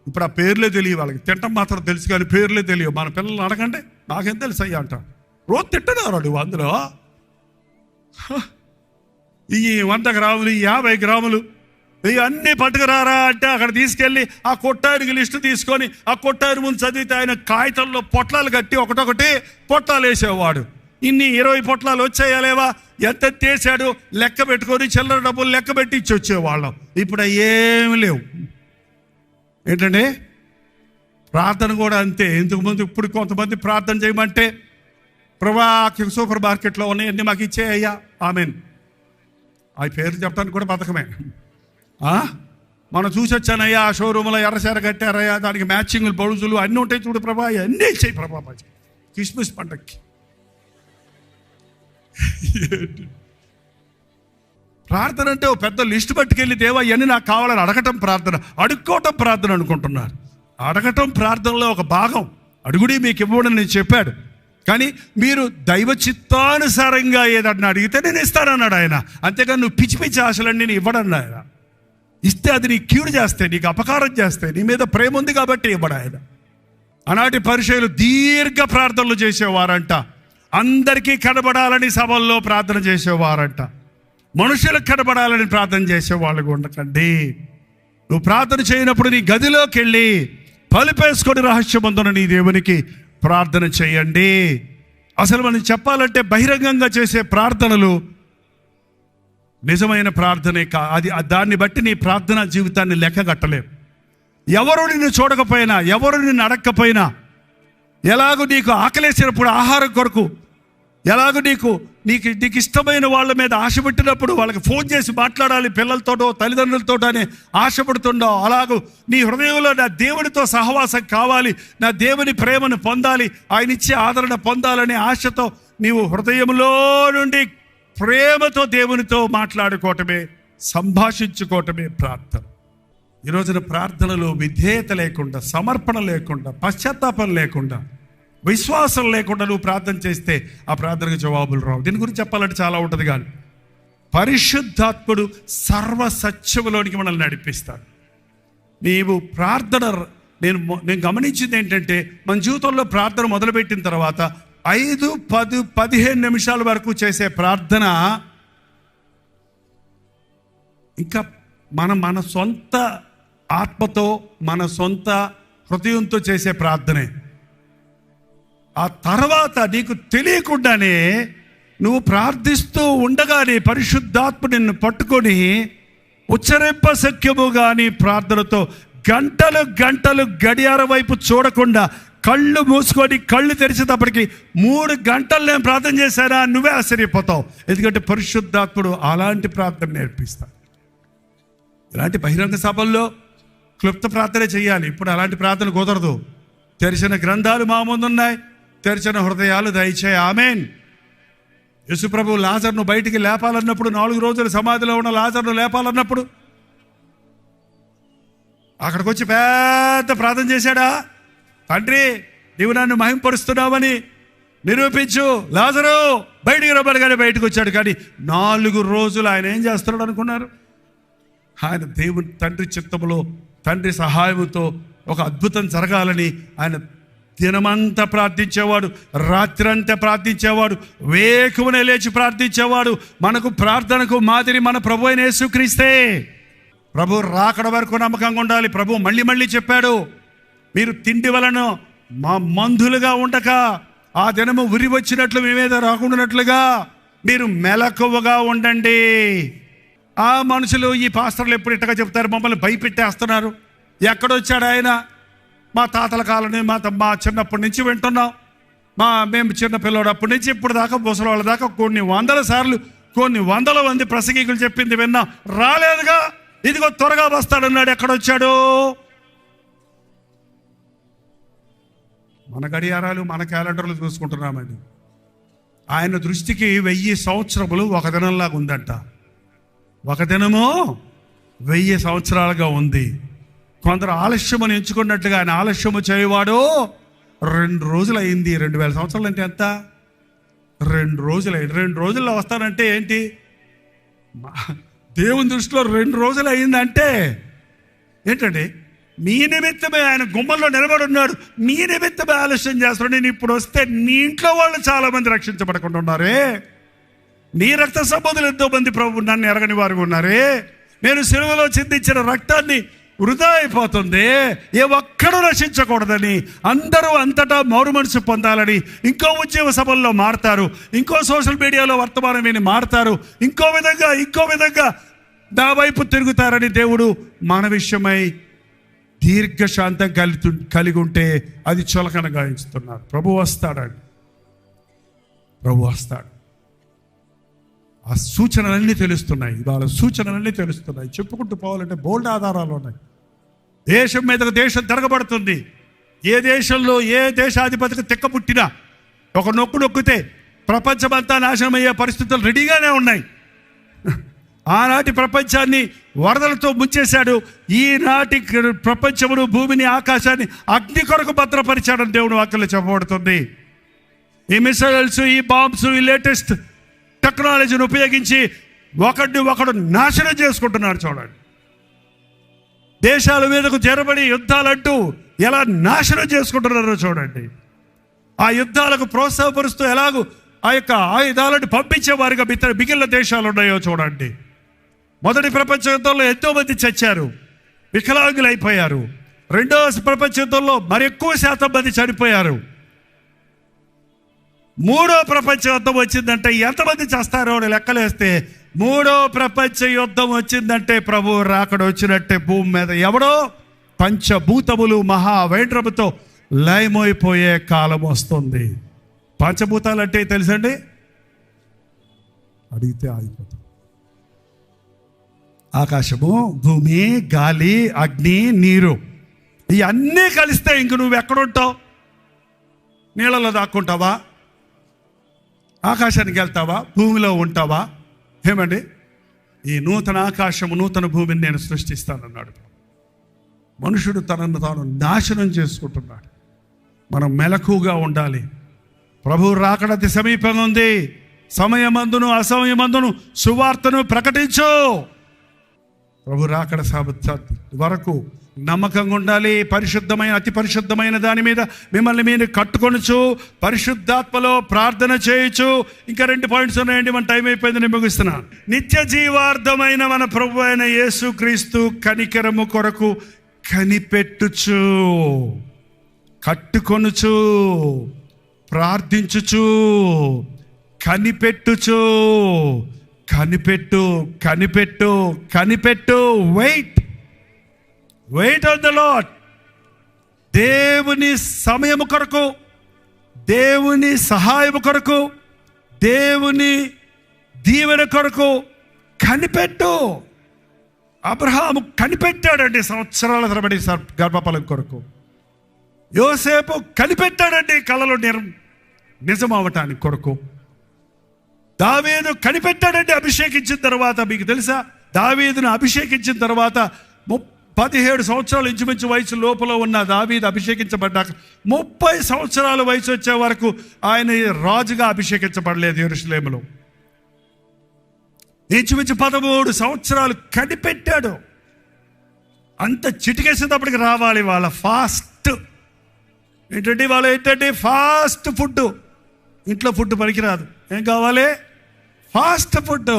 ఇప్పుడు ఆ పేర్లే తెలియవు వాళ్ళకి, తింటం మాత్రం తెలుసు కానీ పేర్లే తెలియవు. మన పిల్లలు అడగండి, నాకేం తెలుసు అయ్యా అంట. రోజు తింటున్నారు నువ్వు అందులో ఈ 100 గ్రాములు, 50 గ్రాములు ఇవన్నీ పట్టుకురారా అంటే అక్కడ తీసుకెళ్ళి ఆ కొట్టారికి లిస్టు తీసుకొని ఆ కొట్టారి ముందు చదివితే ఆయన కాగితంలో పొట్లాలు కట్టి ఒకటొకటి పొట్లాలు వేసేవాడు. ఇన్ని 20 పొట్లాలు వచ్చాయా లేవా, ఎంత తీసాడు లెక్క పెట్టుకొని చిల్లర డబ్బులు లెక్క పెట్టి ఇచ్చి వచ్చేవాళ్ళం. ఇప్పుడు ఏమి లేవు. ఏంటండి? ప్రార్థన కూడా అంతే. ఇంతకుముందు ఇప్పుడు కొంతమంది ప్రార్థన చేయమంటే, ప్రభా సూపర్ మార్కెట్లో ఉన్నాయన్నీ మాకు ఇచ్చేయ్యా, ఆమెన్. ఆ పేర్లు చెప్పడానికి కూడా బతకమే. మనం చూసి వచ్చానయ్యా, ఆ షోరూంలో ఎర్రసేర కట్టారయ్యా, దానికి మ్యాచింగ్ బ్లౌజులు అన్నీ ఉంటాయి చూడు ప్రభా, అన్నీ ఇచ్చాయి ప్రభా క్రిస్మస్ పండగకి. ప్రార్థన అంటే ఓ పెద్ద లిస్టు పట్టుకెళ్ళి దేవా ఇవన్నీ నాకు కావాలని అడగటం ప్రార్థన, అడుక్కోవటం ప్రార్థన అనుకుంటున్నారు. అడగటం ప్రార్థనలో ఒక భాగం. అడుగుడి మీకు ఇవ్వడం నేను చెప్పాడు, కానీ మీరు దైవ చిత్తానుసారంగా ఏదన్నా అడిగితే నేను ఇస్తానన్నాడు ఆయన. అంతేగాని నువ్వు పిచ్చి పిచ్చి ఆశలన్నీ నేను ఇవ్వడన్నా ఆయన. ఇస్తే అది నీ కీడు చేస్తే, నీకు అపకారం చేస్తే, నీ మీద ప్రేమ ఉంది కాబట్టి ఇవ్వడు ఆయన. ఆనాటి పరిచయులు దీర్ఘ ప్రార్థనలు చేసేవారంట. అందరికీ కనబడాలని సభల్లో ప్రార్థన చేసేవారంట. మనుషులకు కనబడాలని ప్రార్థన చేసేవాళ్ళు ఉండకండి. నువ్వు ప్రార్థన చేయనప్పుడు నీ గదిలోకి వెళ్ళి పలుపేసుకొని రహస్యమందున నీ దేవునికి ప్రార్థన చేయండి. అసలు మనం చెప్పాలంటే బహిరంగంగా చేసే ప్రార్థనలు నిజమైన ప్రార్థనే అది దాన్ని బట్టి నీ ప్రార్థనా జీవితాన్ని లెక్క కట్టలేవు. ఎవరు నిన్ను చూడకపోయినా, ఎవరు నిన్ను అడగకపోయినా, ఎలాగో నీకు ఆకలేసినప్పుడు ఆహారం కొరకు, ఎలాగో నీకు ఇష్టమైన వాళ్ళ మీద ఆశపెట్టినప్పుడు వాళ్ళకి ఫోన్ చేసి మాట్లాడాలి, పిల్లలతోటో తల్లిదండ్రులతో అని ఆశపడుతుండో, అలాగూ నీ హృదయంలో నా దేవుడితో సహవాసం కావాలి, నా దేవుని ప్రేమను పొందాలి, ఆయన ఇచ్చే ఆదరణ పొందాలనే ఆశతో నీవు హృదయంలో నుండి ప్రేమతో దేవునితో మాట్లాడుకోవటమే, సంభాషించుకోవటమే ప్రార్థన. ఈ రోజున ప్రార్థనలో విధేయత లేకుండా, సమర్పణ లేకుండా, పశ్చాత్తాపం లేకుండా, విశ్వాసం లేకుండా నువ్వు ప్రార్థన చేస్తే ఆ ప్రార్థనకు జవాబులు రావు. దీని గురించి చెప్పాలంటే చాలా ఉంటుంది, కానీ పరిశుద్ధాత్ముడు సర్వ సత్యములోనికి మనల్ని నడిపిస్తాడు. నీవు ప్రార్థన, నేను గమనించింది ఏంటంటే, మన జీవితంలో ప్రార్థన మొదలుపెట్టిన తర్వాత 5, 10, 15 నిమిషాల వరకు చేసే ప్రార్థన ఇంకా మన సొంత ఆత్మతో, మన సొంత హృదయంతో చేసే ప్రార్థనే. ఆ తర్వాత నీకు తెలియకుండానే నువ్వు ప్రార్థిస్తూ ఉండగానే పరిశుద్ధాత్మ నిన్ను పట్టుకొని ఉచ్చరింప శక్యము కానీ ప్రార్థనతో గంటలు గంటలు గడియారం వైపు చూడకుండా కళ్ళు మూసుకొని కళ్ళు తెరిచేటప్పటికి 3 గంటలు నేను ప్రార్థన చేశానా, నువ్వే ఆశ్చర్యపోతావు. ఎందుకంటే పరిశుద్ధాత్ముడు అలాంటి ప్రార్థన నేర్పిస్తాడు. ఇలాంటి బహిరంగ సభల్లో క్లుప్త ప్రార్థనే చేయాలి. ఇప్పుడు అలాంటి ప్రార్థన కుదరదు. తెరిచిన గ్రంథాలు మా ముందున్నాయి, తెరిచిన హృదయాలు దయచేయి. ఆమేన్. యేసుప్రభు లాజర్ను బయటికి లేపాలన్నప్పుడు, 4 రోజులు సమాధిలో ఉన్న లాజర్ను లేపాలన్నప్పుడు అక్కడికి వచ్చి పెద్ద ప్రార్థన చేశాడా? తండ్రి, నీవు నన్ను మహింపరుస్తున్నావని నిరూపించు, లాజరు బయటికి రమ్మనగానే బయటకు వచ్చాడు. కానీ 4 రోజులు ఆయన ఏం చేస్తున్నాడు అనుకున్నారు? ఆయన దేవుని తండ్రి చిత్తములో, తండ్రి సహాయముతో ఒక అద్భుతం జరగాలని ఆయన దినమంతా ప్రార్థించేవాడు, రాత్రంతా ప్రార్థించేవాడు, వేకువనే లేచి ప్రార్థించేవాడు. మనకు ప్రార్థనకు మాదిరి మన ప్రభు అయిన యేసుక్రీస్తే. ప్రభు రాకడ వరకు నమ్మకంగా ఉండాలి. ప్రభు మళ్ళీ మళ్ళీ చెప్పాడు, మీరు తిండి వలన మా మందులుగా ఉండక ఆ దినము ఉరి వచ్చినట్లు మీ మీద రాకుండానట్లుగా మీరు మెలకువగా ఉండండి. ఆ మనుషులు, ఈ పాస్టర్లు ఎప్పుడు ఇట్టగా చెప్తారు, మమ్మల్ని భయపెట్టేస్తున్నారు. ఎక్కడొచ్చాడు ఆయన? మా తాతల కాలని మా చిన్నప్పటి నుంచి వింటున్నాం. మేము చిన్నపిల్లడు అప్పటి నుంచి ఇప్పుడు దాకా, ముసలి వాళ్ళ దాకా కొన్ని 100 సార్లు, కొన్ని 100 మంది ప్రసంగికులు చెప్పింది విన్నాం. రాలేదుగా, ఇదిగో త్వరగా వస్తాడన్నాడు. ఎక్కడొచ్చాడు? మన గడియారాలు, మన క్యాలెండర్లు చూసుకుంటున్నామండి. ఆయన దృష్టికి 1000 సంవత్సరములు ఒక దినంలాగా ఉందంట. ఒక దినము 1000 సంవత్సరాలుగా ఉంది. కొందరు ఆలస్యమని ఎంచుకున్నట్లుగా ఆయన ఆలస్యము చేయవాడు 2 రోజులు అయింది. 2000 సంవత్సరాలు అంటే ఎంత? 2 రోజులు అయింది. 2 రోజుల్లో వస్తానంటే ఏంటి? దేవుని దృష్టిలో 2 రోజులు అయిందంటే ఏంటండి? నీ నిమిత్తమే ఆయన గుమ్మల్లో నిలబడి ఉన్నాడు, నీ నిమిత్తమే ఆలస్యం చేస్తున్నాడు. నేను ఇప్పుడు వస్తే నీ ఇంట్లో వాళ్ళు చాలా మంది రక్షించబడకుండా ఉన్నారే, నీ రక్త సంబంధులు ఎంతో మంది ప్రభు నన్ను ఎరగని వారు ఉన్నారే, నేను సిలువలో చిందించిన రక్తాన్ని వృధా అయిపోతుంది, ఏ ఒక్కడూ రక్షించకూడదని, అందరూ అంతటా మారు మనసు పొందాలని ఇంకో ఉద్యోగ సభల్లో మారుతారు, ఇంకో సోషల్ మీడియాలో వర్తమానం విని మారుతారు, ఇంకో విధంగా నా వైపు తిరుగుతారని దేవుడు మన విషయమై దీర్ఘశాంతం కలిగి ఉంటే అది చులకన గాయించుతున్నారు. ప్రభు వస్తాడండి, ప్రభు వస్తాడు. ఆ సూచనలన్నీ తెలుస్తున్నాయి, ఇవాళ సూచనలన్నీ తెలుస్తున్నాయి. చెప్పుకుంటూ పోవాలంటే బోల్డ్ ఆధారాలు ఉన్నాయి. దేశం మీదకు దేశం తిరగబడుతుంది. ఏ దేశంలో ఏ దేశాధిపతికి తిక్క పుట్టినా ఒక నొక్కితే ప్రపంచమంతా నాశనం అయ్యే పరిస్థితులు రెడీగానే ఉన్నాయి. ఆనాటి ప్రపంచాన్ని వరదలతో ముంచేశాడు. ఈనాటి ప్రపంచమును, భూమిని, ఆకాశాన్ని అగ్ని కొరకు భద్రపరిచాడని దేవుని వాక్యంలో చెప్పబడుతుంది. ఈ మిసైల్స్, ఈ బాంబ్స్, ఈ లేటెస్ట్ టెక్నాలజీని ఉపయోగించి ఒకడు నాశనం చేసుకుంటున్నారు. చూడండి, దేశాల మీదకు జరబడి యుద్ధాలంటూ ఎలా నాశనం చేసుకుంటున్నారో చూడండి. ఆ యుద్ధాలకు ప్రోత్సాహపరుస్తూ ఎలాగూ ఆ యొక్క ఆయుధాలను పంపించేవారిగా మిగిలిన దేశాలు ఉన్నాయో చూడండి. మొదటి ప్రపంచ యుద్ధంలో ఎంతో మంది చచ్చారు, వికలాంగులు అయిపోయారు. రెండవ ప్రపంచ యుద్ధంలో మరి ఎక్కువ శాతం మంది చనిపోయారు. మూడో ప్రపంచ యుద్ధం వచ్చిందంటే ఎంతమంది చేస్తారో లెక్కలేస్తే, మూడో ప్రపంచ యుద్ధం వచ్చిందంటే ప్రభు రాకడ వచ్చినట్టే. భూమి మీద ఎవడో పంచభూతములు మహావైండ్రముతో లయమైపోయే కాలం వస్తుంది. పంచభూతాలు అంటే తెలుసండి? అడిగితే ఆగిపోతాం. ఆకాశము, భూమి, గాలి, అగ్ని, నీరు, ఇవన్నీ కలిస్తే ఇంక నువ్వు ఎక్కడుంటావు? నీళ్ళలో దాక్కుంటావా? ఆకాశానికి వెళ్తావా? భూమిలో ఉంటావా? ఏమండి, ఈ నూతన ఆకాశము నూతన భూమిని నేను సృష్టిస్తానన్నాడు. మనుషుడు తనను తాను నాశనం చేసుకుంటున్నాడు. మనం మెలకుగా ఉండాలి. ప్రభు రాకడ అతి సమీపంగా ఉంది. సమయమందును అసమయమందును సువార్తను ప్రకటించు. ప్రభు రాకడ వరకు నమ్మకంగా ఉండాలి. పరిశుద్ధమైన అతి పరిశుద్ధమైన దాని మీద మిమ్మల్ని మీరు కట్టుకొనచ్చు. పరిశుద్ధాత్మలో ప్రార్థన చేయొచ్చు. ఇంకా 2 పాయింట్స్ ఉన్నాయండి, మన టైం అయిపోయింది, నేను ముగిస్తున్నాను. నిత్య జీవార్థమైన మన ప్రభు అయిన యేసుక్రీస్తు కనికరము కొరకు కనిపెట్టుచు, కట్టుకొనుచు, ప్రార్థించుచు, కనిపెట్టుచు. కనిపెట్టు, కనిపెట్టు, కనిపెట్టు. Wait on the Lord. దేవుని సమయము కొరకు, దేవుని సహాయము కొరకు, దేవుని దీవెన కొరకు కనిపెట్టు. అబ్రహాము కనిపెట్టాడండి సంవత్సరాల తరబడి గర్భఫలం కొరకు. యోసేపు కనిపెట్టాడండి కలలో నిజం అవటానికి కొరకు. దావీదు కనిపెట్టాడండి అభిషేకించిన తర్వాత. మీకు తెలుసా, దావీదును అభిషేకించిన తర్వాత 17 సంవత్సరాలు ఇంచుమించు వయసు లోపల ఉన్న దావీదు అభిషేకించబడ్డాక 30 సంవత్సరాల వయసు వచ్చే వరకు ఆయన రాజుగా అభిషేకించబడలేదు యెరూషలేములో. ఇంచుమించు 13 సంవత్సరాలు కనిపెట్టాడు. అంత చిటికేసేటప్పటికి రావాలి వాళ్ళ ఫాస్ట్. ఏంటంటే ఫాస్ట్ ఫుడ్. ఇంట్లో ఫుడ్ పనికిరాదు. ఏం కావాలి? Fast food.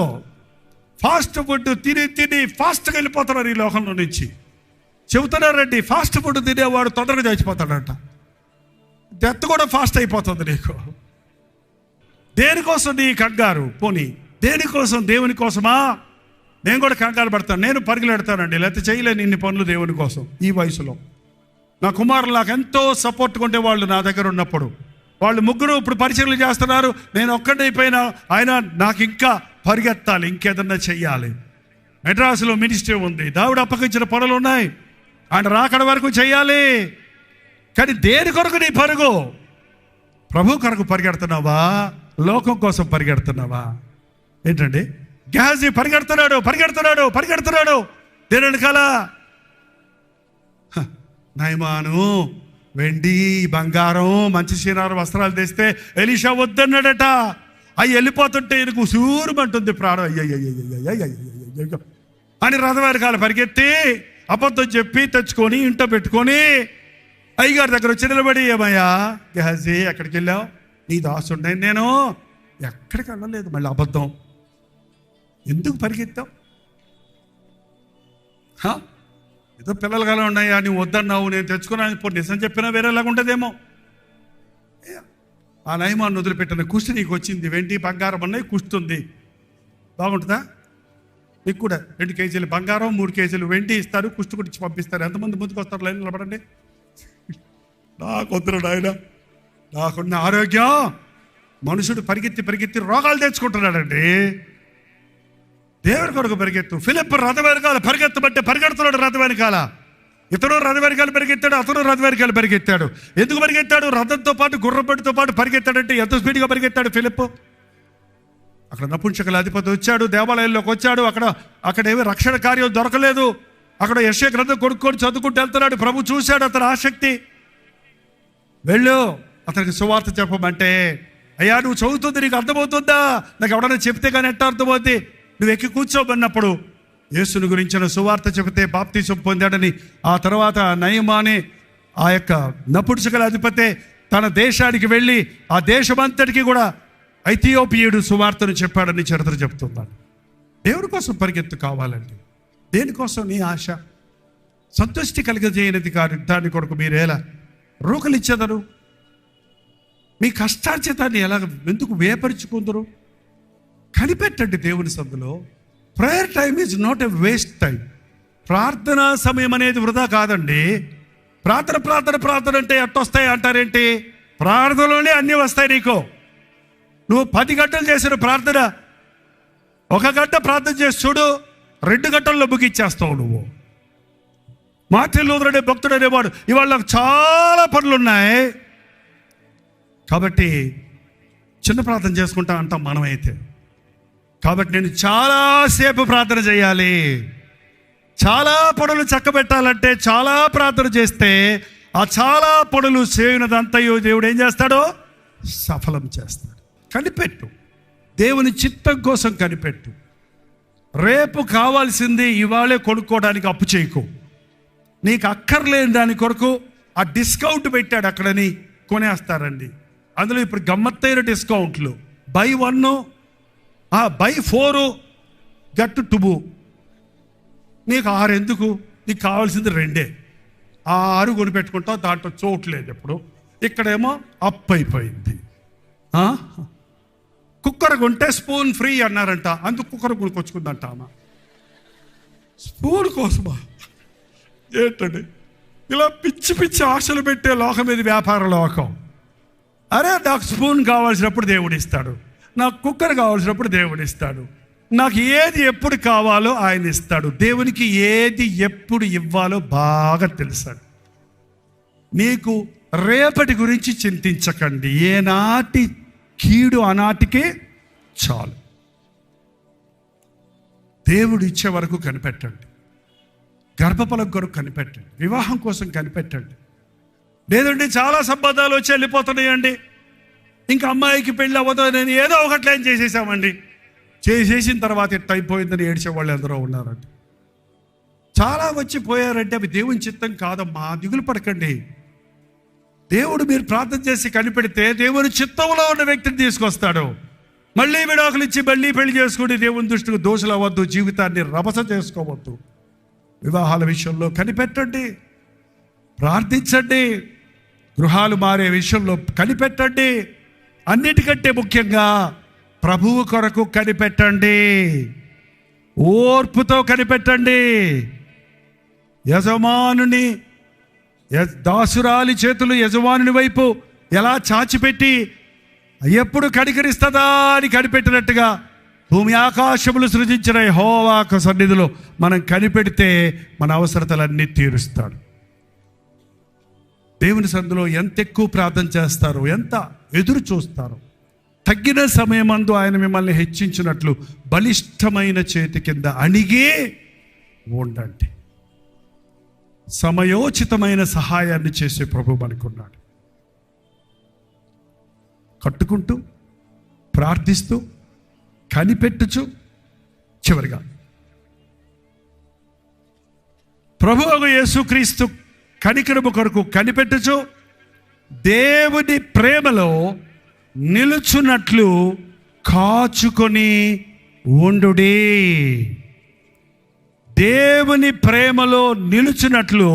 ఫాస్ట్ ఫుడ్ తిని ఫాస్ట్గా వెళ్ళిపోతున్నారు ఈ లోకంలో నుంచి. చెబుతున్నారండి, ఫాస్ట్ ఫుడ్ తినేవాడు తొందరగా చచ్చిపోతాడంట. డెత్ కూడా ఫాస్ట్ అయిపోతుంది నీకు. దేనికోసం నీ కంగారు? పోనీ దేనికోసం? దేవుని కోసమా? నేను కూడా కంగారు పడతాను, నేను పరుగులెడతానండి, లేకపోతే చేయలేను ఇన్ని పనులు దేవుని కోసం. ఈ వయసులో నా కుమారులు నాకు ఎంతో సపోర్ట్ కొంటే వాళ్ళు నా దగ్గర ఉన్నప్పుడు, వాళ్ళు ముగ్గురు ఇప్పుడు పరిచయలు చేస్తున్నారు, నేను ఒక్కడైపోయినా ఆయన నాకు ఇంకా పరిగెత్తాలి, ఇంకేదన్నా చెయ్యాలి. మెడ్రాసులో మినిస్ట్రీ ఉంది, దేవుడు అప్పగించిన పనులు ఉన్నాయి, ఆయన రాకడ వరకు చెయ్యాలి. కానీ దేని కొరకు నీ పరుగు? ప్రభు కొరకు పరిగెడుతున్నావా? లోకం కోసం పరిగెడుతున్నావా? ఏంటండి, గెహజీ పరిగెడుతున్నాడు దేని వెనకాల? నయమాను వెండి బంగారం మంచి సీనారు వస్త్రాలు తెస్తే ఎలీషా వద్దన్నాడట. అవి వెళ్ళిపోతుంటే ఈయనకు సూరుమంటుంది ప్రాణం. అయ్యయ్యో అని రథం వెనకాల పరిగెత్తి అబద్ధం చెప్పి తెచ్చుకొని ఇంట్లో పెట్టుకొని అయ్యగారి దగ్గర వచ్చి నిలబడి, ఏమయ్యా గెహజీ ఎక్కడికి వెళ్ళావు? నీ దాసుండే నేను. ఎక్కడికి వెళ్ళలేదు. మళ్ళీ అబద్ధం. ఎందుకు పరిగెత్తావు? ఏదో పిల్లలు కల ఉన్నాయా, నువ్వు వద్దన్నావు, నేను తెచ్చుకున్నాను, ఇప్పుడు నిజం చెప్పినా వేరేలాగా ఉంటుందేమో. ఆ నయమాన్ని వదిలిపెట్టిన కుష్టి నీకు వచ్చింది, వెండి బంగారం అన్నవి కుస్తుంది, బాగుంటుందా? మీకు కూడా 2 కేజీలు బంగారం 3 కేజీలు వెండి ఇస్తారు, కుష్టి కుట్టించి పంపిస్తారు. ఎంతమంది ముందుకు వస్తారు? లైన్ నిలబడండి. నాకు వద్దురు నాయన, నాకున్న ఆరోగ్యం. మనుషుడు పరిగెత్తి రోగాలు తెచ్చుకుంటున్నాడండి. దేవుని కొరకు పరిగెత్తు. ఫిలిప్ రథ వెనకాల పరిగెత్తబట్టే పరిగెడుతున్నాడు. రథ వెనకాల ఇతను రథ వెనకాల పరిగెత్తాడు, అతను రథ వెనకాల పరిగెత్తాడు. ఎందుకు పరిగెత్తాడు? రథంతో పాటు గుర్రపడితో పాటు పరిగెత్తాడంటే ఎంత స్పీడ్గా పరిగెత్తాడు ఫిలిప్. అక్కడ నపుంసకుల అధిపతి వచ్చాడు, దేవాలయంలోకి వచ్చాడు. అక్కడ ఏమీ రక్షణ కార్యం దొరకలేదు. అక్కడ యెషయా గ్రంథం కొనుక్కొని చదువుకుంటూ వెళ్తున్నాడు. ప్రభు చూశాడు అతని ఆసక్తి. వెళ్ళు అతనికి సువార్త చెప్పమంటే, అయ్యా నువ్వు చదువుతుంది నీకు అర్థమవుతుందా? నాకు ఎవడన్నా చెప్తే కానీ ఎట్లా అర్థమవుతుంది? నువ్వు ఎక్కి కూర్చోబడినప్పుడు యేసుని గురించిన సువార్త చెబితే బాప్తీసం పొందాడని, ఆ తర్వాత నయమానే ఆ యొక్క నపుంసకుల అధిపతే తన దేశానికి వెళ్ళి ఆ దేశమంతటికి కూడా ఐథియోపియుడు సువార్తను చెప్పాడని చరిత్ర చెప్తున్నాడు. దేవుడి కోసం పరిగెత్తు కావాలండి. దేనికోసం నీ ఆశ? సంతృష్టి కలిగజేయనిది కాదు. దాని కొరకు మీరు ఎలా రూకలు ఇచ్చేదరు? మీ కష్టార్జితాన్ని ఎలా ఎందుకు వేపరుచుకుందరు? కనిపెట్టండి దేవుని సందులో. Prayer time is not a waste time. ప్రార్థనా సమయం అనేది వృధా కాదండి. ప్రార్థన అంటే ఎట్టొస్తాయి అంటారేంటి? ప్రార్థనలోనే అన్నీ వస్తాయి నీకు. నువ్వు 10 గంటలు చేసిన ప్రార్థన 1 గంట ప్రార్థన చేసి చూడు, 2 గంటల్లో ముగిచ్చేస్తావు నువ్వు. మార్టిన్ లూథర్ అనే భక్తుడు అనేవాడు, ఇవాళ నాకు చాలా పనులు ఉన్నాయి కాబట్టి చిన్న ప్రార్థన చేసుకుంటా అంటాం మనమైతే. కాబట్టి నేను చాలాసేపు ప్రార్థన చేయాలి, చాలా పనులు చక్కబెట్టాలంటే చాలా ప్రార్థన చేస్తే ఆ చాలా పనులు చేయనదంతయో దేవుడు ఏం చేస్తాడో సఫలం చేస్తాడు. కనిపెట్టు, దేవుని చిత్తం కోసం కనిపెట్టు. రేపు కావాల్సింది ఇవాళే కొనుక్కోవడానికి అప్పు చేయకు. నీకు అక్కర్లేని దాని కొరకు ఆ డిస్కౌంట్ పెట్టాడు అక్కడని కొనేస్తారండి. అందులో ఇప్పుడు గమ్మత్తైన డిస్కౌంట్లు, బై 1 బై 4 గట్టు 2. నీకు 6 ఎందుకు? నీకు కావాల్సింది 2. 6 కొనిపెట్టుకుంటావు, దాంట్లో చోట్లేదు. ఎప్పుడు ఇక్కడేమో అప్పు అయిపోయింది. కుక్కర్ కొంటే స్పూన్ ఫ్రీ అన్నారంట, అందుకు కుక్కర్ కొనుక్కొచ్చుకుందంట ఆమె. స్పూన్ కోసమా? ఏంటండి ఇలా పిచ్చి పిచ్చి ఆశలు పెట్టే లోకం ఇది, వ్యాపార లోకం. అరే నాకు స్పూన్ కావాల్సినప్పుడు దేవుడు ఇస్తాడు, నాకు కుక్కర్ కావాల్సినప్పుడు దేవుడు ఇస్తాడు, నాకు ఏది ఎప్పుడు కావాలో ఆయన ఇస్తాడు. దేవునికి ఏది ఎప్పుడు ఇవ్వాలో బాగా తెలుసాడు. నీకు రేపటి గురించి చింతించకండి, ఏనాటి కీడు ఆనాటికే చాలు. దేవుడు ఇచ్చే వరకు కనిపెట్టండి, గర్భఫలం కొరకు కనిపెట్టండి, వివాహం కోసం కనిపెట్టండి. లేదండి చాలా సంబంధాలు వచ్చి వెళ్ళిపోతున్నాయండి, ఇంకా అమ్మాయికి పెళ్ళి అవ్వదని ఏదో ఒకటి ఏం చేసేసామండి, చేసేసిన తర్వాత ఎట్ట అయిపోయిందని ఏడ్చేవాళ్ళు ఎందరో ఉన్నారండి. చాలా వచ్చి పోయారంటే అవి దేవుని చిత్తం కాదమ్మా, దిగులు పడకండి. దేవుడు మీరు ప్రార్థన చేసి కనిపెడితే దేవుని చిత్తంలో ఉన్న వ్యక్తిని తీసుకొస్తాడు. మళ్ళీ విడాకులు ఇచ్చి మళ్ళీ పెళ్లి చేసుకుని దేవుని దృష్టికి దోషులు అవ్వద్దు, జీవితాన్ని రభస చేసుకోవద్దు. వివాహాల విషయంలో కనిపెట్టండి, ప్రార్థించండి. గృహాలు మారే విషయంలో కనిపెట్టండి. అన్నిటికంటే ముఖ్యంగా ప్రభువు కొరకు కనిపెట్టండి, ఓర్పుతో కనిపెట్టండి. యజమానుని దాసురాలి చేతులు యజమానుని వైపు ఎలా చాచిపెట్టి ఎప్పుడు కనికరిస్తుందా అని కనిపెట్టినట్టుగా భూమి ఆకాశములు సృజించిన యెహోవా సన్నిధిలో మనం కనిపెడితే మన అవసరతలన్నీ తీరుస్తాడు. దేవుని సన్నిధిలో ఎంత ఎక్కువ ప్రార్థన చేస్తారో, ఎంత ఎదురు చూస్తారో, తగ్గిన సమయమందు ఆయన మిమ్మల్ని హెచ్చించినట్లు బలిష్టమైన చేతి కింద అణిగే ఉండండి. సమయోచితమైన సహాయాన్ని చేసే ప్రభు మనకున్నాడు. కట్టుకుంటూ ప్రార్థిస్తూ కనిపెట్టుచు చివరిగా ప్రభువు యేసుక్రీస్తు కనికరము కొరకు కనిపెట్టుచు దేవుని ప్రేమలో నిలుచున్నట్లు కాచుకొని ఉండుడి. దేవుని ప్రేమలో నిలుచున్నట్లు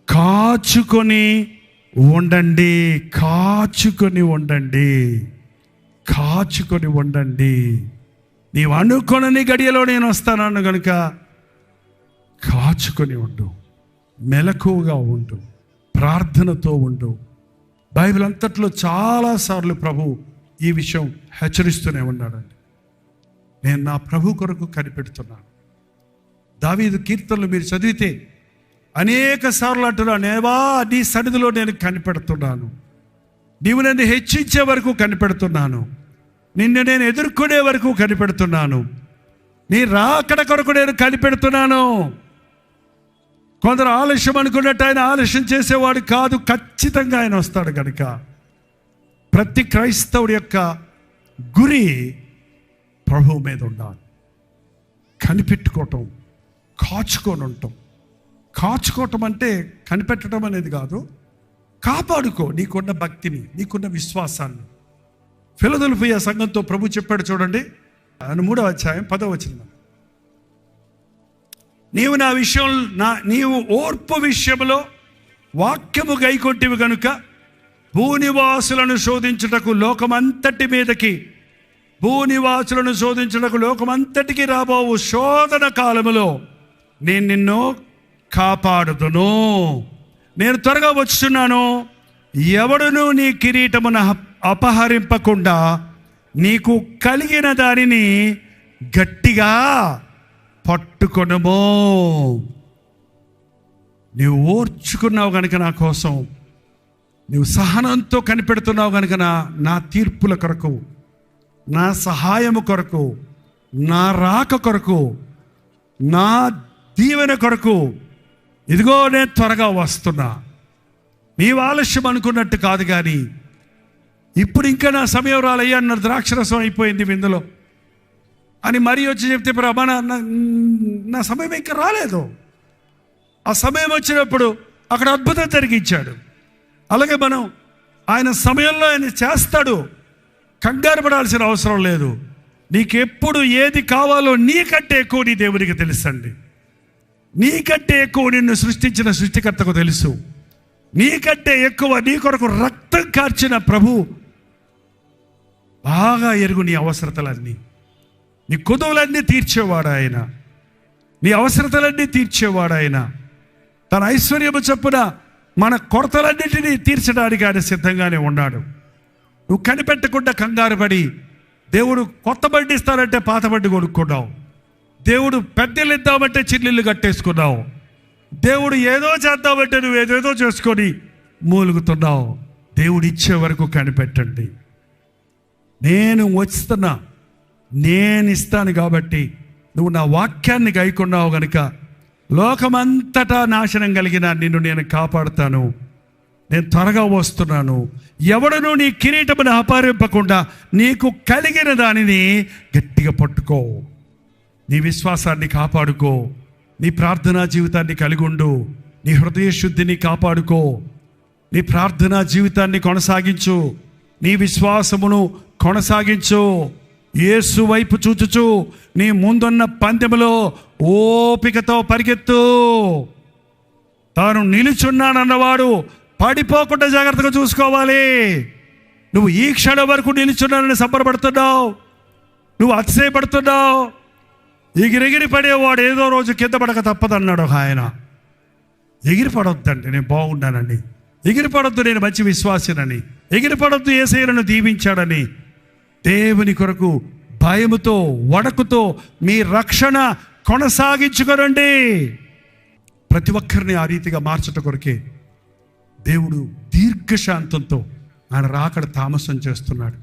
కాచుకొని ఉండండి, కాచుకొని ఉండండి, కాచుకొని ఉండండి. నీవు అనుకొనని గడియలో నేను వస్తానన్ను కనుక కాచుకొని ఉండు, మెలకువగా ఉండు, ప్రార్థనతో ఉండు. బైబిల్ అంతట్లో చాలాసార్లు ప్రభు ఈ విషయం హెచ్చరిస్తూనే ఉన్నాడండి. నేను నా ప్రభు కొరకు కనిపెడుతున్నాను. దావీదు కీర్తనలు మీరు చదివితే అనేక సార్లు అంటున్నాను, నేవా నీ సన్నిధిలో నేను కనిపెడుతున్నాను, నీవు నన్ను హెచ్చించే వరకు కనిపెడుతున్నాను, నిన్ను నేను ఎదుర్కొనే వరకు కనిపెడుతున్నాను, నీ రాకడ కొరకు నేను కనిపెడుతున్నాను. కొందరు ఆలస్యం అనుకున్నట్టు ఆయన ఆలస్యం చేసేవాడు కాదు, ఖచ్చితంగా ఆయన వస్తాడు. కనుక ప్రతి క్రైస్తవుడి యొక్క గురి ప్రభువు మీద ఉండాలి. కనిపెట్టుకోవటం, కాచుకొని ఉంటాం. కాచుకోవటం అంటే కనిపెట్టడం అనేది కాదు, కాపాడుకో నీకున్న భక్తిని, నీకున్న విశ్వాసాన్ని. ఫిలదెల్ఫియా సంఘంతో ప్రభు చెప్పాడు చూడండి, 3వ అధ్యాయం 10వ వచనం, నీవు నా విషయం నీవు ఓర్పు విషయంలో వాక్యము గైకొంటివి గనుక భూనివాసులను శోధించుటకు లోకమంతటి మీదకి, భూనివాసులను శోధించుటకు లోకమంతటికి రాబోవు శోధన కాలములో నేను నిన్ను కాపాడుదును. నేను త్వరగా వచ్చున్నాను, ఎవడును నీ కిరీటమును అపహరింపకుండా నీకు కలిగిన దానిని గట్టిగా పట్టుకొనుము. నీవు ఓర్చుకున్నావు కనుక నా కోసం నువ్వు సహనంతో కనిపెడుతున్నావు కనుక నా తీర్పుల కొరకు, నా సహాయము కొరకు, నా రాక కొరకు, నా దీవెన కొరకు ఇదిగో నేను త్వరగా వస్తున్నా. నీవు ఆలస్యం అనుకున్నట్టు కాదు, కానీ ఇప్పుడు ఇంకా నా సమయం రాలయ్యా, నా ద్రాక్షరసం అయిపోయింది విందులో అని మరీ వచ్చి చెప్తే ప్రభా నా సమయం ఇంకా రాలేదు. ఆ సమయం వచ్చినప్పుడు అక్కడ అద్భుతం జరిగించాడు. అలాగే మనం ఆయన సమయంలో ఆయన చేస్తాడు. కంగారు పడాల్సిన అవసరం లేదు. నీకెప్పుడు ఏది కావాలో నీకంటే ఎక్కువ నీ దేవునికి తెలుసండి. నీకంటే ఎక్కువ నిన్ను సృష్టించిన సృష్టికర్తకు తెలుసు. నీకంటే ఎక్కువ నీ కొరకు రక్తం కార్చిన ప్రభు బాగా ఎరుగు నీ అవసరతలన్నీ, నీ కుదువులన్నీ తీర్చేవాడు ఆయన. నీ అవసరతలన్నీ తీర్చేవాడు ఆయన. తన ఐశ్వర్యము చొప్పున మన కొరతలన్నింటినీ తీర్చడానికి ఆయన సిద్ధంగానే ఉన్నాడు. నువ్వు కనిపెట్టకుండా కంగారు పడి దేవుడు కొత్త బండి ఇస్తానంటే పాత బండి కొనుక్కున్నావు. దేవుడు పెద్దలు ఇద్దామంటే చిల్లిళ్ళు కట్టేసుకున్నావు. దేవుడు ఏదో చేద్దామంటే నువ్వు ఏదేదో చేసుకొని మూలుగుతున్నావు. దేవుడు ఇచ్చే వరకు కనిపెట్టండి. నేను వస్తున్నా, నేను ఇస్తాను కాబట్టి నువ్వు నా వాక్యాన్ని గైకొన్నావు గనుక లోకమంతటా నాశనం కలిగిన నిన్ను నేను కాపాడుతాను. నేను త్వరగా వస్తున్నాను. ఎవడను నీ కిరీటమును అపహరింపకుండా నీకు కలిగిన దానిని గట్టిగా పట్టుకో. నీ విశ్వాసాన్ని కాపాడుకో. నీ ప్రార్థనా జీవితాన్ని కలిగి ఉండు. నీ హృదయ శుద్ధిని కాపాడుకో. నీ ప్రార్థనా జీవితాన్ని కొనసాగించు. నీ విశ్వాసమును కొనసాగించు. యేసు వైపు చూచుచు నీ ముందున్న పందెములో ఓపికతో పరిగెత్తు. తాను నిలుచున్నానన్నవాడు పడిపోకుండా జాగ్రత్తగా చూసుకోవాలి. నువ్వు ఈ క్షణం వరకు నిలుచున్నానని సంబరపడుతున్నావు, నువ్వు అతిశయపడుతున్నావు. ఎగిరెగిరి పడేవాడు ఏదో రోజు కింద పడక తప్పదన్నాడు ఆయన. ఎగిరిపడొద్దండి, నేను బాగున్నానని. ఎగిరిపడొద్దు, నేను మంచి విశ్వాసినని. ఎగిరిపడొద్దు, యేసయ్యను దీవించాడని. దేవుని కొరకు భయముతో వణకుతో మీ రక్షణ కొనసాగించుకోరండి. ప్రతి ఒక్కరిని ఆ రీతిగా మార్చట కొరకే దేవుడు దీర్ఘశాంతంతో ఆయన రాకడ తామసం చేస్తున్నాడు.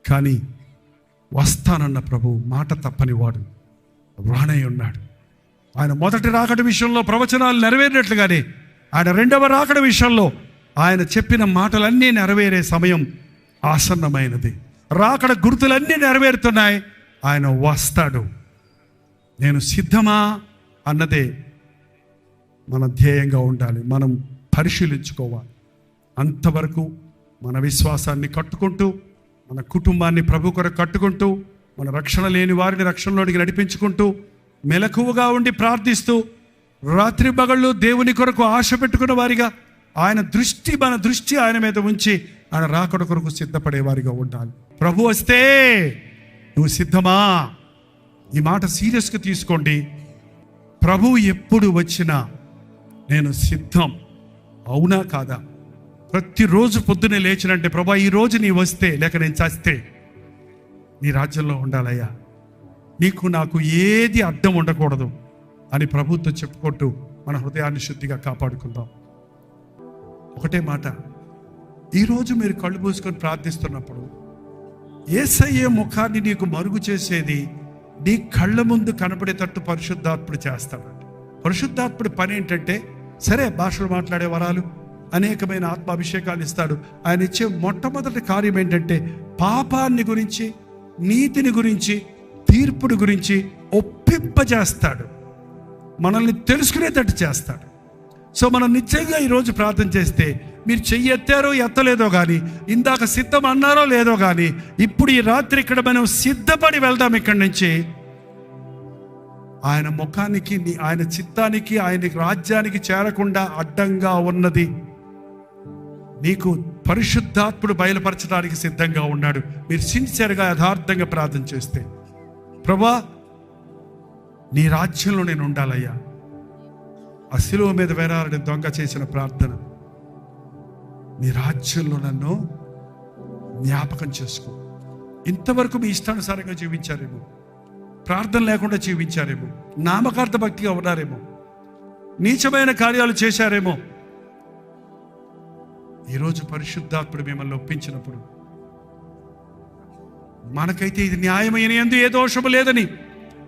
కానీ వస్తానన్న ప్రభు మాట తప్పని వాడు రానై ఉన్నాడు. ఆయన మొదటి రాకడ విషయంలో ప్రవచనాలు నెరవేరినట్లుగానే ఆయన రెండవ రాకడ విషయంలో ఆయన చెప్పిన మాటలన్నీ నెరవేరే సమయం ఆసన్నమైనది. రాకడ గుర్తులన్నీ నెరవేరుతున్నాయి. ఆయన వస్తాడు. నేను సిద్ధమా అన్నదే మన ధ్యేయంగా ఉండాలి. మనం పరిశీలించుకోవాలి. అంతవరకు మన విశ్వాసాన్ని కట్టుకుంటూ, మన కుటుంబాన్ని ప్రభు కొరకు కట్టుకుంటూ, మన రక్షణ లేని వారిని రక్షణలోనికి నడిపించుకుంటూ, మెలకువగా ఉండి ప్రార్థిస్తూ, రాత్రి పగళ్ళు దేవుని కొరకు ఆశ పెట్టుకున్న వారిగా మన దృష్టి ఆయన మీద ఉంచి ఆయన రాకడ కొరకు సిద్ధపడే వారిగా ఉండాలి. ప్రభు వస్తే నువ్వు సిద్ధమా? ఈ మాట సీరియస్గా తీసుకోండి. ప్రభు ఎప్పుడు వచ్చినా నేను సిద్ధం. అవునా కాదా? ప్రతిరోజు పొద్దునే లేచినంటే ప్రభా ఈరోజు నీ వస్తే, లేక నేను చస్తే నీ రాజ్యంలో ఉండాలయ్యా, నీకు నాకు ఏది అడ్డం ఉండకూడదు అని ప్రభుతో చెప్పుకుంటూ మన హృదయాన్ని శుద్ధిగా కాపాడుకుందాం. ఒకటే మాట, ఈరోజు మీరు కళ్ళు మూసుకొని ప్రార్థిస్తున్నప్పుడు యేసయ్య ముఖాన్ని నీకు మరుగు చేసేది నీ కళ్ళ ముందు కనపడేటట్టు పరిశుద్ధాత్ముడు చేస్తాడండి. పరిశుద్ధాత్ముడి పని ఏంటంటే, సరే భాషలు మాట్లాడే వరాలు, అనేకమైన ఆత్మాభిషేకాలు ఇస్తాడు. ఆయన ఇచ్చే మొట్టమొదటి కార్యం ఏంటంటే పాపాన్ని గురించి, నీతిని గురించి, తీర్పుని గురించి ఒప్పింపజేస్తాడు. మనల్ని తెలుసుకునేటట్టు చేస్తాడు. సో మనం నిశ్చయంగా ఈరోజు ప్రార్థన చేస్తే, మీరు చెయ్యి ఎత్తారో ఎత్తలేదో కానీ, ఇందాక సిద్ధం అన్నారో లేదో కానీ, ఇప్పుడు ఈ రాత్రి ఇక్కడ మనం సిద్ధపడి వెళ్దాం. ఇక్కడి నుంచి ఆయన ముఖానికి, ఆయన చిత్తానికి, ఆయన రాజ్యానికి చేరకుండా అడ్డంగా ఉన్నది నీకు పరిశుద్ధాత్ముడు బయలుపరచడానికి సిద్ధంగా ఉన్నాడు. మీరు సిన్సియర్గా యథార్థంగా ప్రార్థన చేస్తే, ప్రభా నీ రాజ్యంలో నేను ఉండాలయ్యా. ఆ శిలువ మీద వేలాడని దొంగ చేసిన ప్రార్థన, నీ రాజ్యంలో నన్ను జ్ఞాపకం చేసుకో. ఇంతవరకు మీ ఇష్టానుసారంగా జీవించారేమో, ప్రార్థన లేకుండా జీవించారేమో, నామకార్థ భక్తిగా ఉన్నారేమో, నీచమైన కార్యాలు చేశారేమో. ఈరోజు పరిశుద్ధాత్ముడు మిమ్మల్ని ఒప్పించినప్పుడు, మనకైతే ఇది న్యాయమైన యందు ఏ దోషము లేదని,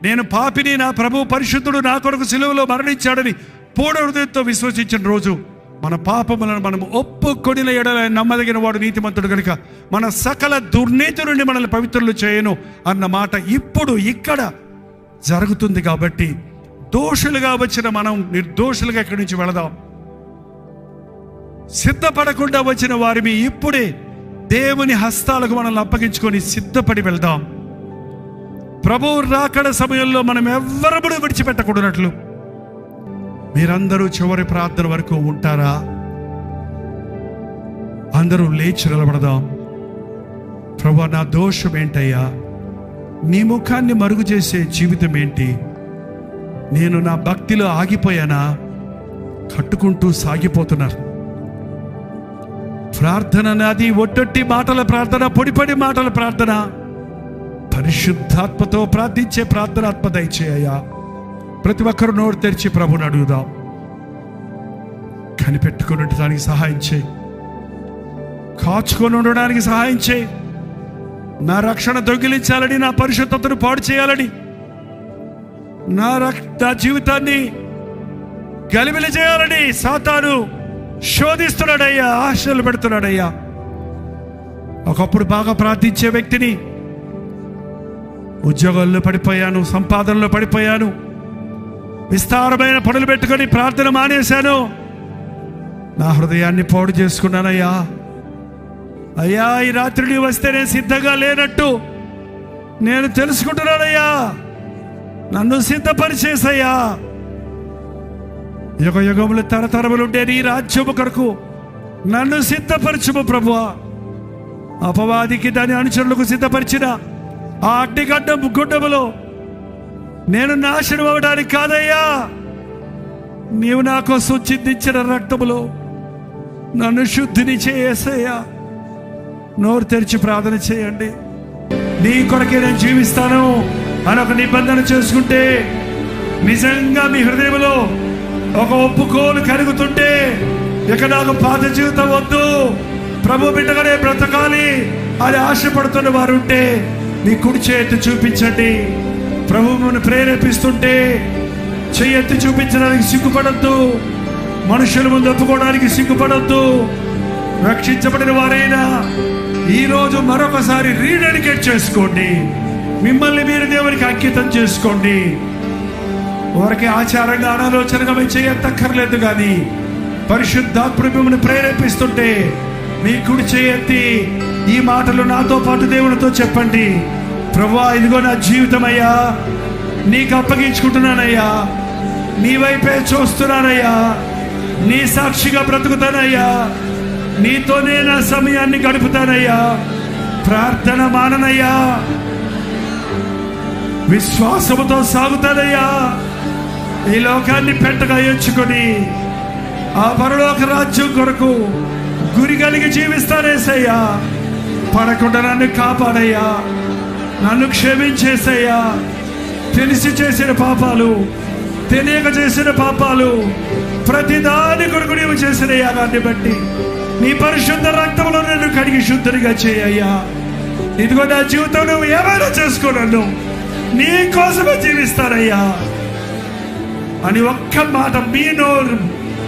నేను పాపిని, నా ప్రభు పరిశుద్ధుడు నా కొరకు సిలువలో మరణించాడని పూర్ణ హృదయంతో విశ్వసించిన రోజు, మన పాపములను మనం ఒప్పుకొనిన ఎడల నమ్మదగిన వాడు నీతిమంతుడు కనుక మన సకల దుర్నీతి నుండి మనల్ని పవిత్రులు చేయను అన్న మాట ఇప్పుడు ఇక్కడ జరుగుతుంది. కాబట్టి దోషులుగా వచ్చిన మనం నిర్దోషులుగా ఇక్కడి నుంచి వెళదాం. సిద్ధపడకుండా వచ్చిన వారిని ఇప్పుడే దేవుని హస్తాలకు మనల్ని అప్పగించుకొని సిద్ధపడి వెళ్దాం. ప్రభువు రాకడ సమయంలో మనం ఎవ్వరూ విడిచిపెట్టకూడనట్లు మీరందరూ చివరి ప్రార్థన వరకు ఉంటారా? అందరూ లేచి నిలబడదాం. ప్రభువా, నా దోషం ఏంటయ్యా? నీ ముఖాన్ని మరుగు చేసే జీవితం ఏంటి? నేను నా భక్తిలో ఆగిపోయానా? కట్టుకుంటూ సాగిపోతున్నారు. ప్రార్థన నాది ఒట్టొట్టి మాటల ప్రార్థన, పొడిపడి మాటల ప్రార్థన. పరిశుద్ధాత్మతో ప్రార్థించే ప్రార్థనాత్మ దయచేయ్యా. ప్రతి ఒక్కరు నోరు తెరిచి ప్రభుని అడుగుదాం. కనిపెట్టుకుని ఉండడానికి సహాయం చేయి, కాచుకొని ఉండడానికి సహాయం చేయి. నా రక్షణ దొంగిలించాలని, నా పరిశుద్ధతను పాడు చేయాలని, నా జీవితాన్ని గలిబిలి చేయాలని సాతాను శోధిస్తున్నాడయ్యా, ఆశలు పెడుతున్నాడయ్యా. ఒకప్పుడు బాగా ప్రార్థించే వ్యక్తిని ఉద్యోగాల్లో పడిపోయాను, సంపాదనలో పడిపోయాను, విస్తారమైన పనులు పెట్టుకొని ప్రార్థన మానేశాను, నా హృదయాన్ని పాడు చేసుకున్నానయ్యా. అయ్యా, ఈ రాత్రి నీ వస్తే నేను సిద్ధంగా లేనట్టు నేను తెలుసుకుంటున్నానయ్యా. నన్ను సిద్ధపరిచేసయ్యా. యుగ యుగములు తరతరములుండే నీ రాజ్యము కొరకు నన్ను సిద్ధపరచుము ప్రభువా. అపవాదికి దాని అనుచరులకు సిద్ధపరిచిన ఆ అడ్డిగడ్డ గుడ్డములో నేను నాశనం అవ్వడానికి కాదయ్యా, నీవు నా కోసం చిందించిన రక్తములో నన్ను శుద్ధిని చేయేసయ్యా. నోరు తెరిచి ప్రార్థన చేయండి. నీ కొరకే నేను జీవిస్తాను అని ఒక నిబంధన చేసుకుంటే, నిజంగా మీ హృదయంలో ఒక ఒప్పుకోలు కలుగుతుంటే, ఇక నాకు పాత జీవితం వద్దు, ప్రభు బిడ్డగానే బ్రతకాలి అని ఆశపడుతున్న వారు ఉంటే మీ కుడి చేతి చూపించండి. ప్రభువును ప్రేరేపిస్తుంటే చెయ్యెత్తి చూపించడానికి సిగ్గుపడద్దు, మనుషుల ముందు ఒప్పుకోవడానికి సిగ్గుపడద్దు. రక్షించబడిన వారైనా ఈరోజు మరొకసారి రీడెడికేట్ చేసుకోండి. మిమ్మల్ని మీరు దేవునికి అంకితం చేసుకోండి. వారికి ఆచారంగా అనాలోచనగా మేము చేయక్కర్లేదు, కానీ పరిశుద్ధాత్మ మిమ్మల్ని ప్రేరేపిస్తుంటే మీ కుడి చేయెత్తి ఈ మాటలు నాతో పాటు దేవునితో చెప్పండి. ప్రభువా, ఇదిగో నా జీవితం అయ్యా, నీకు అప్పగించుకుంటున్నానయ్యా, నీ వైపే చూస్తున్నానయ్యా, నీ సాక్షిగా బ్రతుకుతానయ్యా, నీతోనే నా సమయాన్ని గడుపుతానయ్యా, ప్రార్థన మాననయ్యా, విశ్వాసముతో సాగుతానయ్యా. ఈ లోకాన్ని పెట్టగా ఎంచుకొని ఆ పరలోక రాజ్యం కొరకు గురి కలిగి జీవిస్తానేసయ్యా. పడకుండా నన్ను కాపాడయ్యా, నన్ను క్షమించేసయ్యా. తెలిసి చేసిన పాపాలు, తెలియక చేసిన పాపాలు, ప్రతిదాని కొరకు నీవు చేసిన యాగాన్ని బట్టి నీ పరిశుద్ధ రక్తంలో నన్ను కడిగి శుద్ధునిగా చేయయ్యా. ఇదిగో నా జీవితం నువ్వు ఏమైనా చేసుకో, నన్ను నీ కోసమే జీవిస్తానయ్యా అని ఒక్క మాట మీ నోరు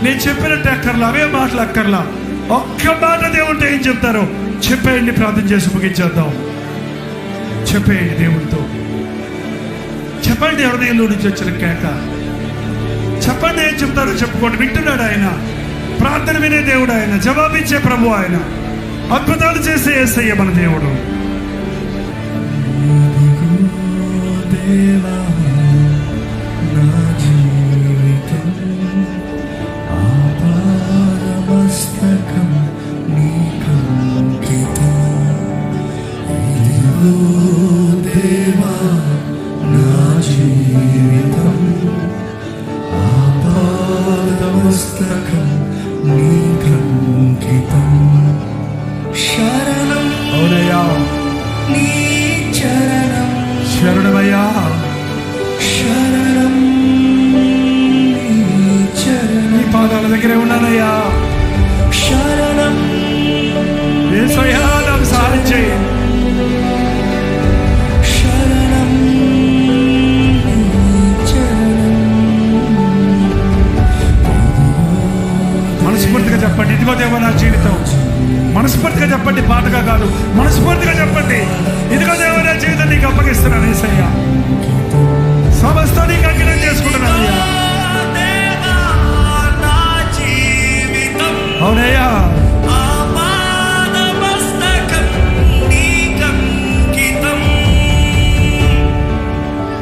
నేను చెప్పినట్టు అక్కర్లా, అవే మాటలు అక్కర్లా, ఒక్క మాట దేవుంటే ఏం చెప్తారో చెప్పేయండి. ప్రార్థన చేసి ముగించేద్దాం. చెప్పేయండి దేవుడితో, చెప్పండి. హృదయంలో నుంచి వచ్చిన కేక చెప్పండి. ఏం చెప్తారో చెప్పుకోండి. వింటున్నాడు ఆయన, ప్రార్థన వినే దేవుడు ఆయన, జవాబిచ్చే ప్రభు ఆయన, అద్భుతాలు చేసే యేసయ్య మన దేవుడు. శరణమయ్యా, నీ పాదాల దగ్గరే ఉన్నానయ్యా. శరణం యేసయ్యా నాకు సహాయం చేయి. శరణం మనస్ఫూర్తిగా చెప్పండి, ఇదిగో దేవా నా జీవితం. మనస్ఫూర్తిగా చెప్పండి, పాటగా కాదు, మనస్ఫూర్తిగా చెప్పండి, ఇదిగో దేవా నా జీవితం నీకు అప్పగిస్తున్నాను యేసయ్యా. సమస్త నీకు అంకితం చేసుకుంటున్నాను అయ్యా. అవునయ్యా,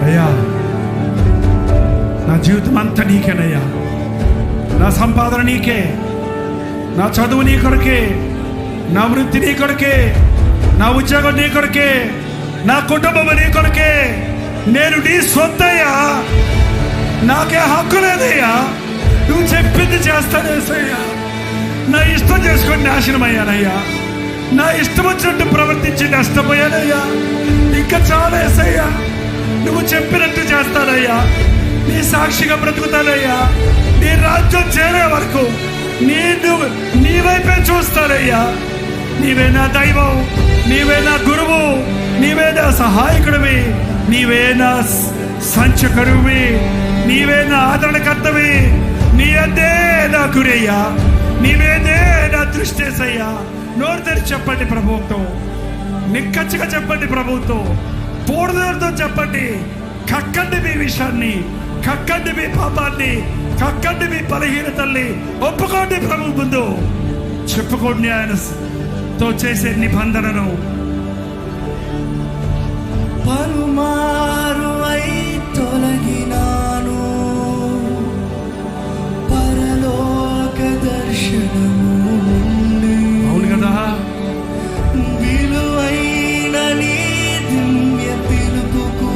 అయ్యా నా జీవితం అంతా నీకేనయ్యా. నా సంపాదన నీకే, నా చదువు నీ కొరకే, నా వృత్తి నీ కొరకే, నా ఉద్యోగం నీ కొరకే, నా కుటుంబం నీ కొరకే. నేను నీ సొత్తయ్యా, నాకే హక్కు లేదయ్యా. నువ్వు చెప్పింది చేస్తానేసయ్యా. నా ఇష్టం చేసుకొని నాశనమయ్యానయ్యా. నా ఇష్టం వచ్చినట్టు ప్రవర్తించి నష్టపోయానయ్యా. ఇంకా చాలేసయ్యా. నువ్వు చెప్పినట్టు చేస్తానయ్యా. నీ సాక్షిగా బ్రతుకుతానయ్యా. నీ రాజ్యం చేరే వరకు నీ వైపే చూస్తానయ్యా. నీవే నా దైవం, నీవే నా గురువు, నీవే నా సహాయకుడివి, నీవే నా సంచకరువి, నీవే నా ఆదరణకర్తవి. నీ అందే నా గురయ్యా, నీవేదే నా దృష్టేసయ్యా. నోరు తెరిచి చెప్పండి ప్రభుత్వం, నిక్కచ్చిగా చెప్పండి ప్రభుత్వం, పూర్ణతో చెప్పండి. కక్కండి మీ విషయాన్ని, కక్కండి మీ పాపాన్ని, కక్కండి మీ బలహీనతల్ని. ఒప్పుకోండి ప్రభు ముందు, చెప్పుకోండి ఆయనతో చేసే నిబంధనను. పలుమారు అయి తొలగినాను, పరలోక దర్శనము నుండి. అవును కదా, విలువైన నీ దివ్య పిలుపుకు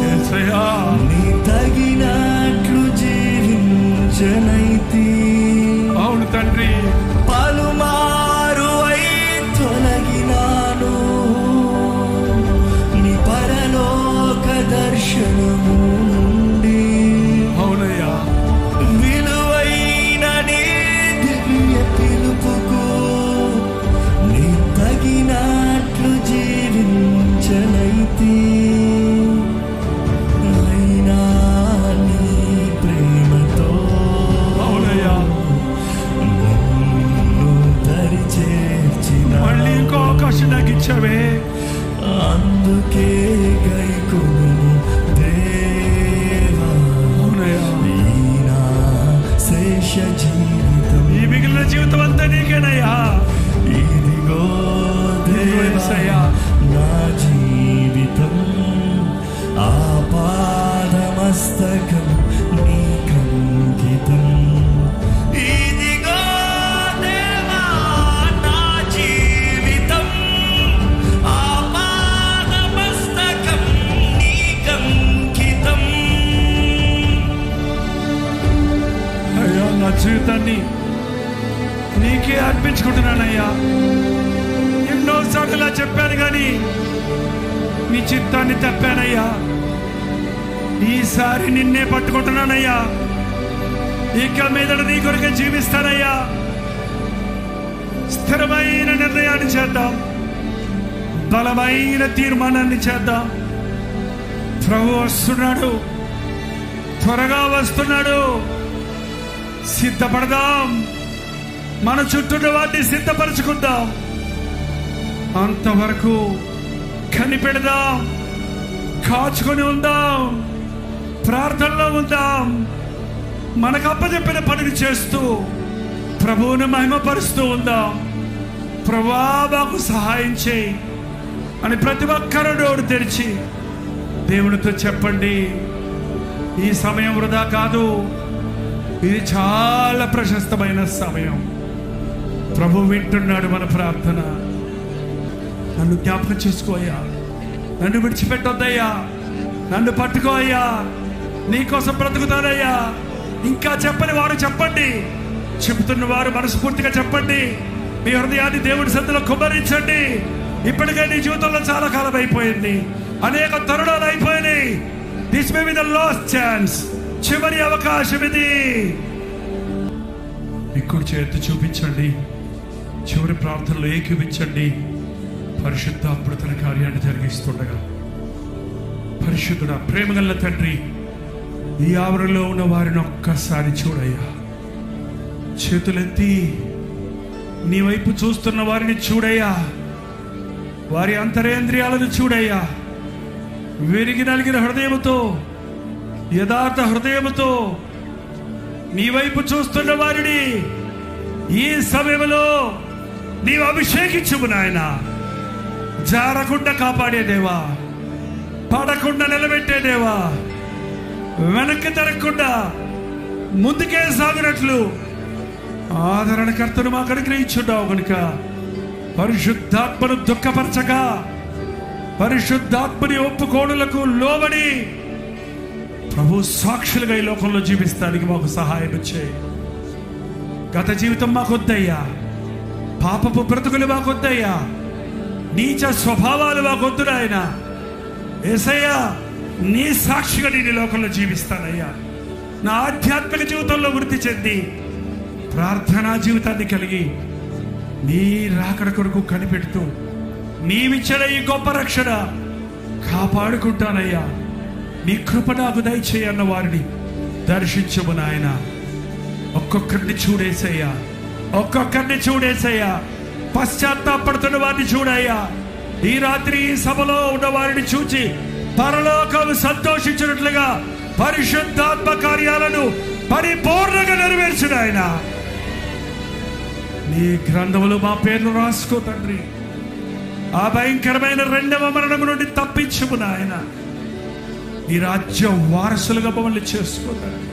యేసయ్యా నీ తగినట్లు జీవించనైతి. అవును తండ్రి, పలుమారు అయి తొలగినాను, నీ పరలోక దర్శనము నుండి. అవునయ్యా, విలువైన నీ దివ్య పిలుపుకు నీ తగినట్లు జీవించనైతి. అయినా నీ ప్రేమతో అవునయ్యా, నన్ను దరి చేర్చిన మళ్ళీ ఇంకో అవకాశం నాకు ఇచ్చావే. అందుకే గైకొను దేవా. అవునయ్యా, ఈ నా శేష జీవితం ఈ మిగిలిన జీవితం అంతా నీకేనయ్యా. ఇదిగో దేవా, యేసయ్యా. నా జీవితం ఆపాదమస్తకం నీకంకితం. ఇదిగో దేవా, నా జీవితం ఆపాదమస్తకం నీకంకితం. అయ్యా నా జీవితాన్ని నీకే అర్పించుకుంటున్నానయ్యా. ఎన్నోసార్లు ఇలా చెప్పాను కానీ నీ చిత్తాన్ని తప్పానయ్యా. ఈసారి నిన్నే పట్టుకుంటున్నానయ్యా. ఇక మీదట నీ కొరకే జీవిస్తానయ్యా. స్థిరమైన నిర్ణయాన్ని చేద్దాం, బలమైన తీర్మానాన్ని చేద్దాం. ప్రభు వస్తున్నాడు, త్వరగా వస్తున్నాడు. సిద్ధపడదాం, మన చుట్టూ వాటిని సిద్ధపరచుకుందాం. అంతవరకు కనిపెడదాం, కాచుకొని ఉందాం, ప్రార్థనలో ఉందాం. మనకు అప్పచెప్పిన పనిని చేస్తూ ప్రభువుని మహిమపరుస్తూ ఉందాం. ప్రభువా మాకు సహాయం చేయి అని ప్రతి ఒక్కరు నోరు తెరిచి దేవునితో చెప్పండి. ఈ సమయం వృధా కాదు, ఇది చాలా ప్రశస్తమైన సమయం. ప్రభు వింటున్నాడు మన ప్రార్థన. నన్ను జ్ఞాపకం చేసుకోయ్యా, నన్ను విడిచిపెట్టొద్దయ్యా, నన్ను పట్టుకో అయ్యా, నీకోసం బ్రతుకుతానయ్యా. ఇంకా చెప్పని వారు చెప్పండి, చెబుతున్న వారు మనస్ఫూర్తిగా చెప్పండి. మీ హృదయాన్ని దేవుడి సన్నిధిలో కుమ్మరించండి. ఇప్పటికే నీ జీవితంలో చాలా కాలం అయిపోయింది, అనేక తరుణాలు అయిపోయినాయి. This may be the last chance, చివరి అవకాశం ఇది. మీ కుడి చేతి చూపించండి, చివరి ప్రార్థనలో ఏకీవించండి. పరిశుద్ధాత్ముడు తన కార్యాన్ని జరిగిస్తుండగా, పరిశుద్ధుడా, ప్రేమగల తండ్రి, ఈ ఆవరణలో ఉన్న వారిని ఒక్కసారి చూడయ్యా. చేతులెత్తి నీ వైపు చూస్తున్న వారిని చూడయ్యా. వారి అంతరేంద్రియాలను చూడయ్యా. విరిగి నలిగిన హృదయముతో, యథార్థ హృదయముతో నీ వైపు చూస్తున్న వారిని ఈ సమయంలో నీవు అభిషేకించుము నాయన. జారకుండా కాపాడే దేవా, పడకుండా నిలబెట్టే దేవా, వెనక్కి తిరగకుండా ముందుకే సాగినట్లు ఆదరణకర్తను మాకు అనుగ్రహించున్నావు కనుక పరిశుద్ధాత్మను దుఃఖపరచక, పరిశుద్ధాత్మని ఒప్పుకోడులకు లోబడి ప్రభు సాక్షులుగా ఈ లోకంలో జీవిస్తానికి మాకు సహాయం చేయి. గత జీవితం మాకొద్దయ్యా. పాపపు బ్రతుకులు మాకొద్దయ్యా. నీచ స్వభావాలు మాకొద్దు నాయన. యేసయ్యా, నీ సాక్షిగా నేను ఈ లోకంలో జీవిస్తానయ్యా. నా ఆధ్యాత్మిక జీవితంలో వృద్ధి చెంది ప్రార్థనా జీవితాన్ని కలిగి నీ రాకడ కొరకు కనిపెడుతూ నీవిచ్చిన ఈ గొప్ప రక్షణ కాపాడుకుంటానయ్యా. నీ కృప నాకు దయచేయన్న వారిని దర్శించము నాయన. ఒక్కొక్కరిని చూడేసయ్యా, ఒక్కొక్కరిని చూడేసయ్యా. పశ్చాత్తాపడుతున్న వారిని చూడయ్యా. ఈ రాత్రి ఈ సభలో ఉన్న వారిని చూచి పరలోకం సంతోషించినట్లుగా పరిశుద్ధాత్మ కార్యాలను పరిపూర్ణంగా నెరవేర్చుడు ఆయన. నీ గ్రంథములు మా పేర్లు రాసుకో తండ్రి. ఆ భయంకరమైన రెండవ మరణం నుండి తప్పించుము నాయన. నీ రాజ్యం వారసులుగా మమ్మల్ని చేసుకో తండ్రి.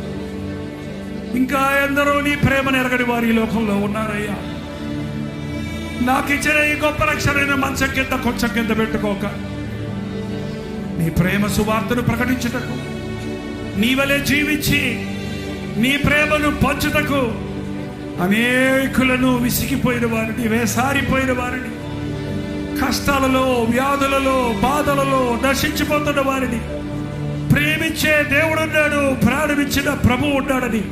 ఇంకా ఎందరో నీ ప్రేమను ఎరగని వారు ఈ లోకంలో ఉన్నారయ్యా. నాకు ఇచ్చిన ఈ గొప్ప రక్షణ మంచం కింద కొంచెం కింద పెట్టుకోక, నీ ప్రేమ సువార్తను ప్రకటించుటకు, నీ వలె జీవించి నీ ప్రేమను పంచుటకు అనేకులను విసిగిపోయిన వారిని, వేసారిపోయిన వారిని, కష్టాలలో, వ్యాధులలో, బాధలలో నశించిపోతున్న వారిని ప్రేమించే దేవుడున్నాడు, ప్రాణమిచ్చిన ప్రభువు ఉన్నాడని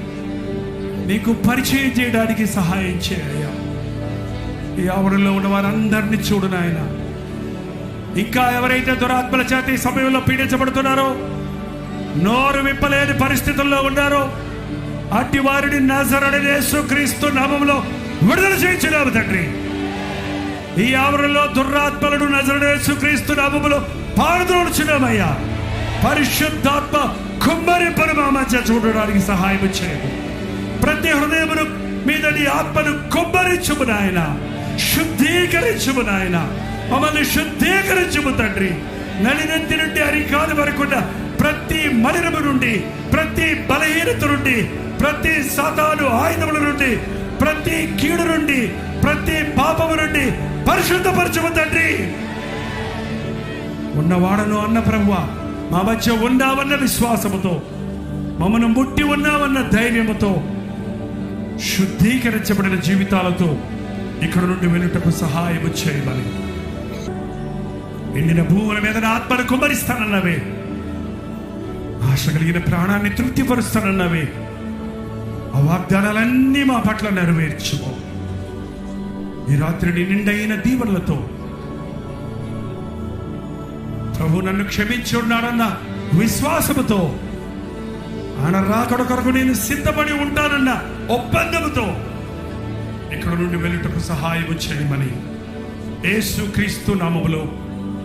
నీకు పరిచయం చేయడానికి సహాయం చేయ్యా. ఈ ఆవరణలో ఉన్న వారందరినీ చూడు నాయన. ఇంకా ఎవరైతే దురాత్మల చేత ఈ సమయంలో పీడించబడుతున్నారో, నోరు విప్పలేని పరిస్థితుల్లో ఉన్నారో, అట్టి వారిని నజరేయుడైన యేసుక్రీస్తు నామములో విడుదల చేయించున్నాము తండ్రి. ఈ ఆవరణలో దురాత్మలను నజరేయుడైన యేసుక్రీస్తు నామములో పారదోడుచున్నామయ్యా. పరిశుద్ధాత్మ కుమ్మరింపను మా మధ్య చూడడానికి సహాయం చేయము. ప్రతి హృదయమును మీద నీ ఆత్మను కుమ్మరించుము నాయన. శుద్ధీకరించుము నాయన. మమ్మల్ని శుద్ధీకరించుము తండ్రి. నలినెత్తి నుండి అరికాలు వరకు ప్రతి మలినము నుండి, ప్రతి బలహీనత నుండి, ప్రతి సాతాను ఆయుధముల నుండి, ప్రతి కీడు నుండి, ప్రతి పాపము నుండి పరిశుద్ధపరచుము తండ్రి. ఉన్నవాడను అన్న ప్రభువా, మా మధ్య ఉన్నావన్న విశ్వాసముతో, మమ్మను ముట్టి ఉన్నావన్న ధైర్యముతో, శుద్ధీకరించబడిన జీవితాలతో ఇక్కడ నుండి వెళ్ళుటకు సహాయము చేయమని, ఎండిన భూముల మీద నా ఆత్మను కుమ్మరిస్తానన్నవే, ఆశ కలిగిన ప్రాణాన్ని తృప్తిపరుస్తానన్నవే, ఆ వాగ్దానాలన్నీ మా పట్ల నెరవేర్చుము. ఈ రాత్రిని నిండైన దీవెనలతో ప్రభు నన్ను క్షమించి ఉన్నాడన్న విశ్వాసముతో, ఆయన రాకడ కొరకు నేను సిద్ధపడి ఉంటానన్న ఒప్పందముతో ఇక్కడ నుండి వెళ్ళుటకు సహాయము చేయమని యేసుక్రీస్తు నామములో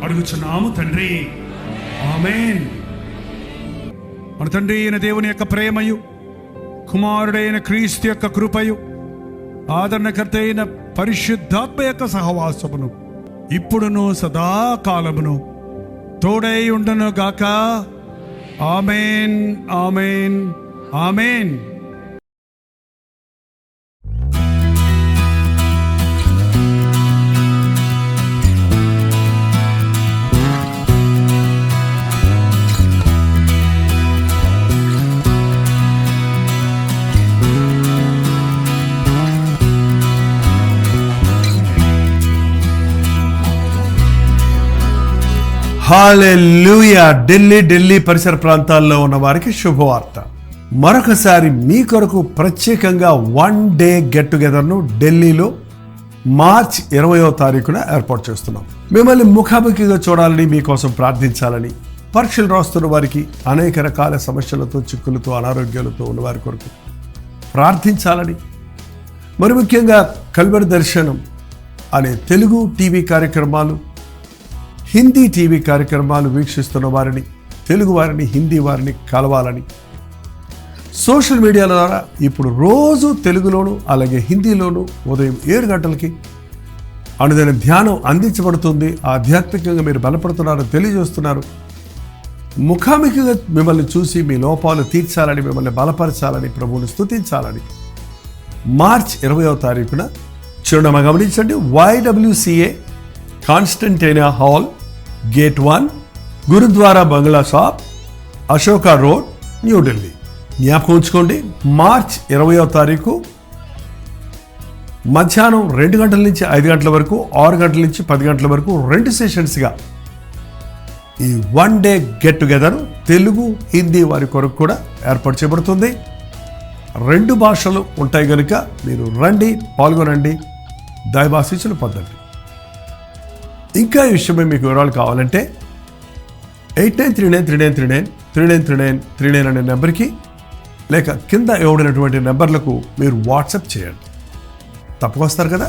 అడుగుచున్నాము తండ్రి. ఆమేన్. మన తండ్రి అయిన దేవుని యొక్క ప్రేమయు, కుమారుడైన క్రీస్తు యొక్క కృపయు, ఆదరణకర్త అయిన పరిశుద్ధాత్మ యొక్క సహవాసమును ఇప్పుడును సదాకాలమును తోడై ఉండను గాక. ఆమేన్, ఆమేన్, ఆమేన్. హల్లెలూయా. ఢిల్లీ పరిసర ప్రాంతాల్లో ఉన్న వారికి శుభవార్త. మరొకసారి మీ కొరకు ప్రత్యేకంగా 1 డే గెట్ టుగెదర్ను ఢిల్లీలో మార్చ్ 20వ తారీఖున ఏర్పాటు చేస్తున్నాం. మిమ్మల్ని ముఖాముఖిగా చూడాలని, మీకోసం ప్రార్థించాలని, పరీక్షలు రాస్తున్న వారికి, అనేక రకాల సమస్యలతో, చిక్కులతో, అనారోగ్యాలతో ఉన్న వారి కొరకు ప్రార్థించాలని, మరి ముఖ్యంగా కల్వరి దర్శనం అనే తెలుగు టీవీ కార్యక్రమాలు, హిందీ టీవీ కార్యక్రమాలు వీక్షిస్తున్న వారిని, తెలుగు వారిని, హిందీ వారిని కలవాలని, సోషల్ మీడియా ద్వారా ఇప్పుడు రోజు తెలుగులోను అలాగే హిందీలోను ఉదయం 7 గంటలకి అనుదిన ధ్యానం అందించబడుతుంది. ఆధ్యాత్మికంగా మీరు బలపడుతున్నారని తెలియజేస్తున్నారు. ముఖాముఖిగా మిమ్మల్ని చూసి మీ లోపాలు తీర్చాలని, మిమ్మల్ని బలపరచాలని, ప్రభువుని స్తుతించాలని మార్చ్ 20వ తారీఖున చిరునామా గమనించండి. YWCA కాన్స్టంటైనా హాల్, గేట్ 1, గురుద్వారా బంగ్లా షాప్, అశోకా రోడ్, న్యూఢిల్లీ. జ్ఞాపకం ఉంచుకోండి, మార్చ్ 20వ తారీఖు మధ్యాహ్నం 2 గంటల నుంచి 5 గంటల వరకు, 6 గంటల నుంచి 10 గంటల వరకు 2 సెషన్స్గా ఈ 1 day get together Telugu Hindi వారి కొరకు కూడా ఏర్పాటు చేయబడుతుంది. 2 భాషలు ఉంటాయి కనుక మీరు రండి, పాల్గొనండి, దైవాశీస్సులు పొందండి. ఇంకా ఈ విషయమై మీకు వివరాలు కావాలంటే 8939393939 అనే నెంబర్కి లేక కింద ఇవ్వబడినటువంటి నెంబర్లకు మీరు వాట్సాప్ చేయండి. తప్పకొస్తారు కదా.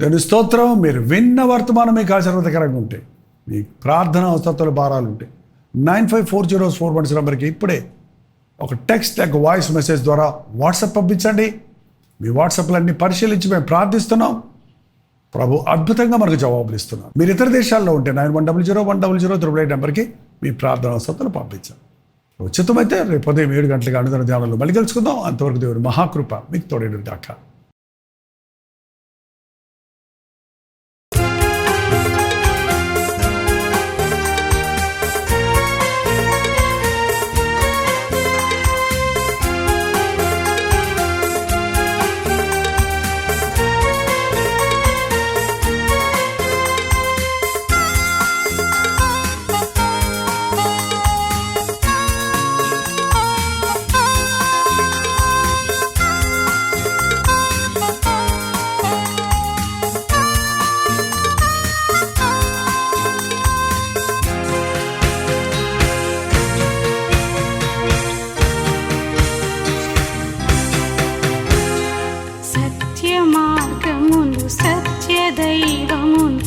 దేవుని స్తోత్రం. మీరు విన్న వర్తమానం మీకు ఆశీర్వాదకరంగా ఉంటే, మీ ప్రార్థన అవసరాలు భారాలు ఉంటే 954041 నెంబర్కి ఇప్పుడే ఒక టెక్స్ట్ లేక వాయిస్ మెసేజ్ ద్వారా వాట్సాప్ పంపించండి. మీ వాట్సాప్లన్నీ పరిశీలించి మేము ప్రార్థిస్తున్నాం. ప్రభు అద్భుతంగా మనకు జవాబులు ఇస్తున్నాం. మీరు ఇతర దేశాల్లో ఉంటే 91001008 నెంబర్కి మీ ప్రార్థన అవసరాలు పంపించాం. ఉచితమైతే రేపు ఉదయం 7 గంటలకు అనుదిన ధ్యానంలో మళ్ళీ కలుసుకుందాం. అంతవరకు దేవుని మహాకృప మీకు తోడేడు దాకా. సత్య మార్గమును, సత్య దైవమును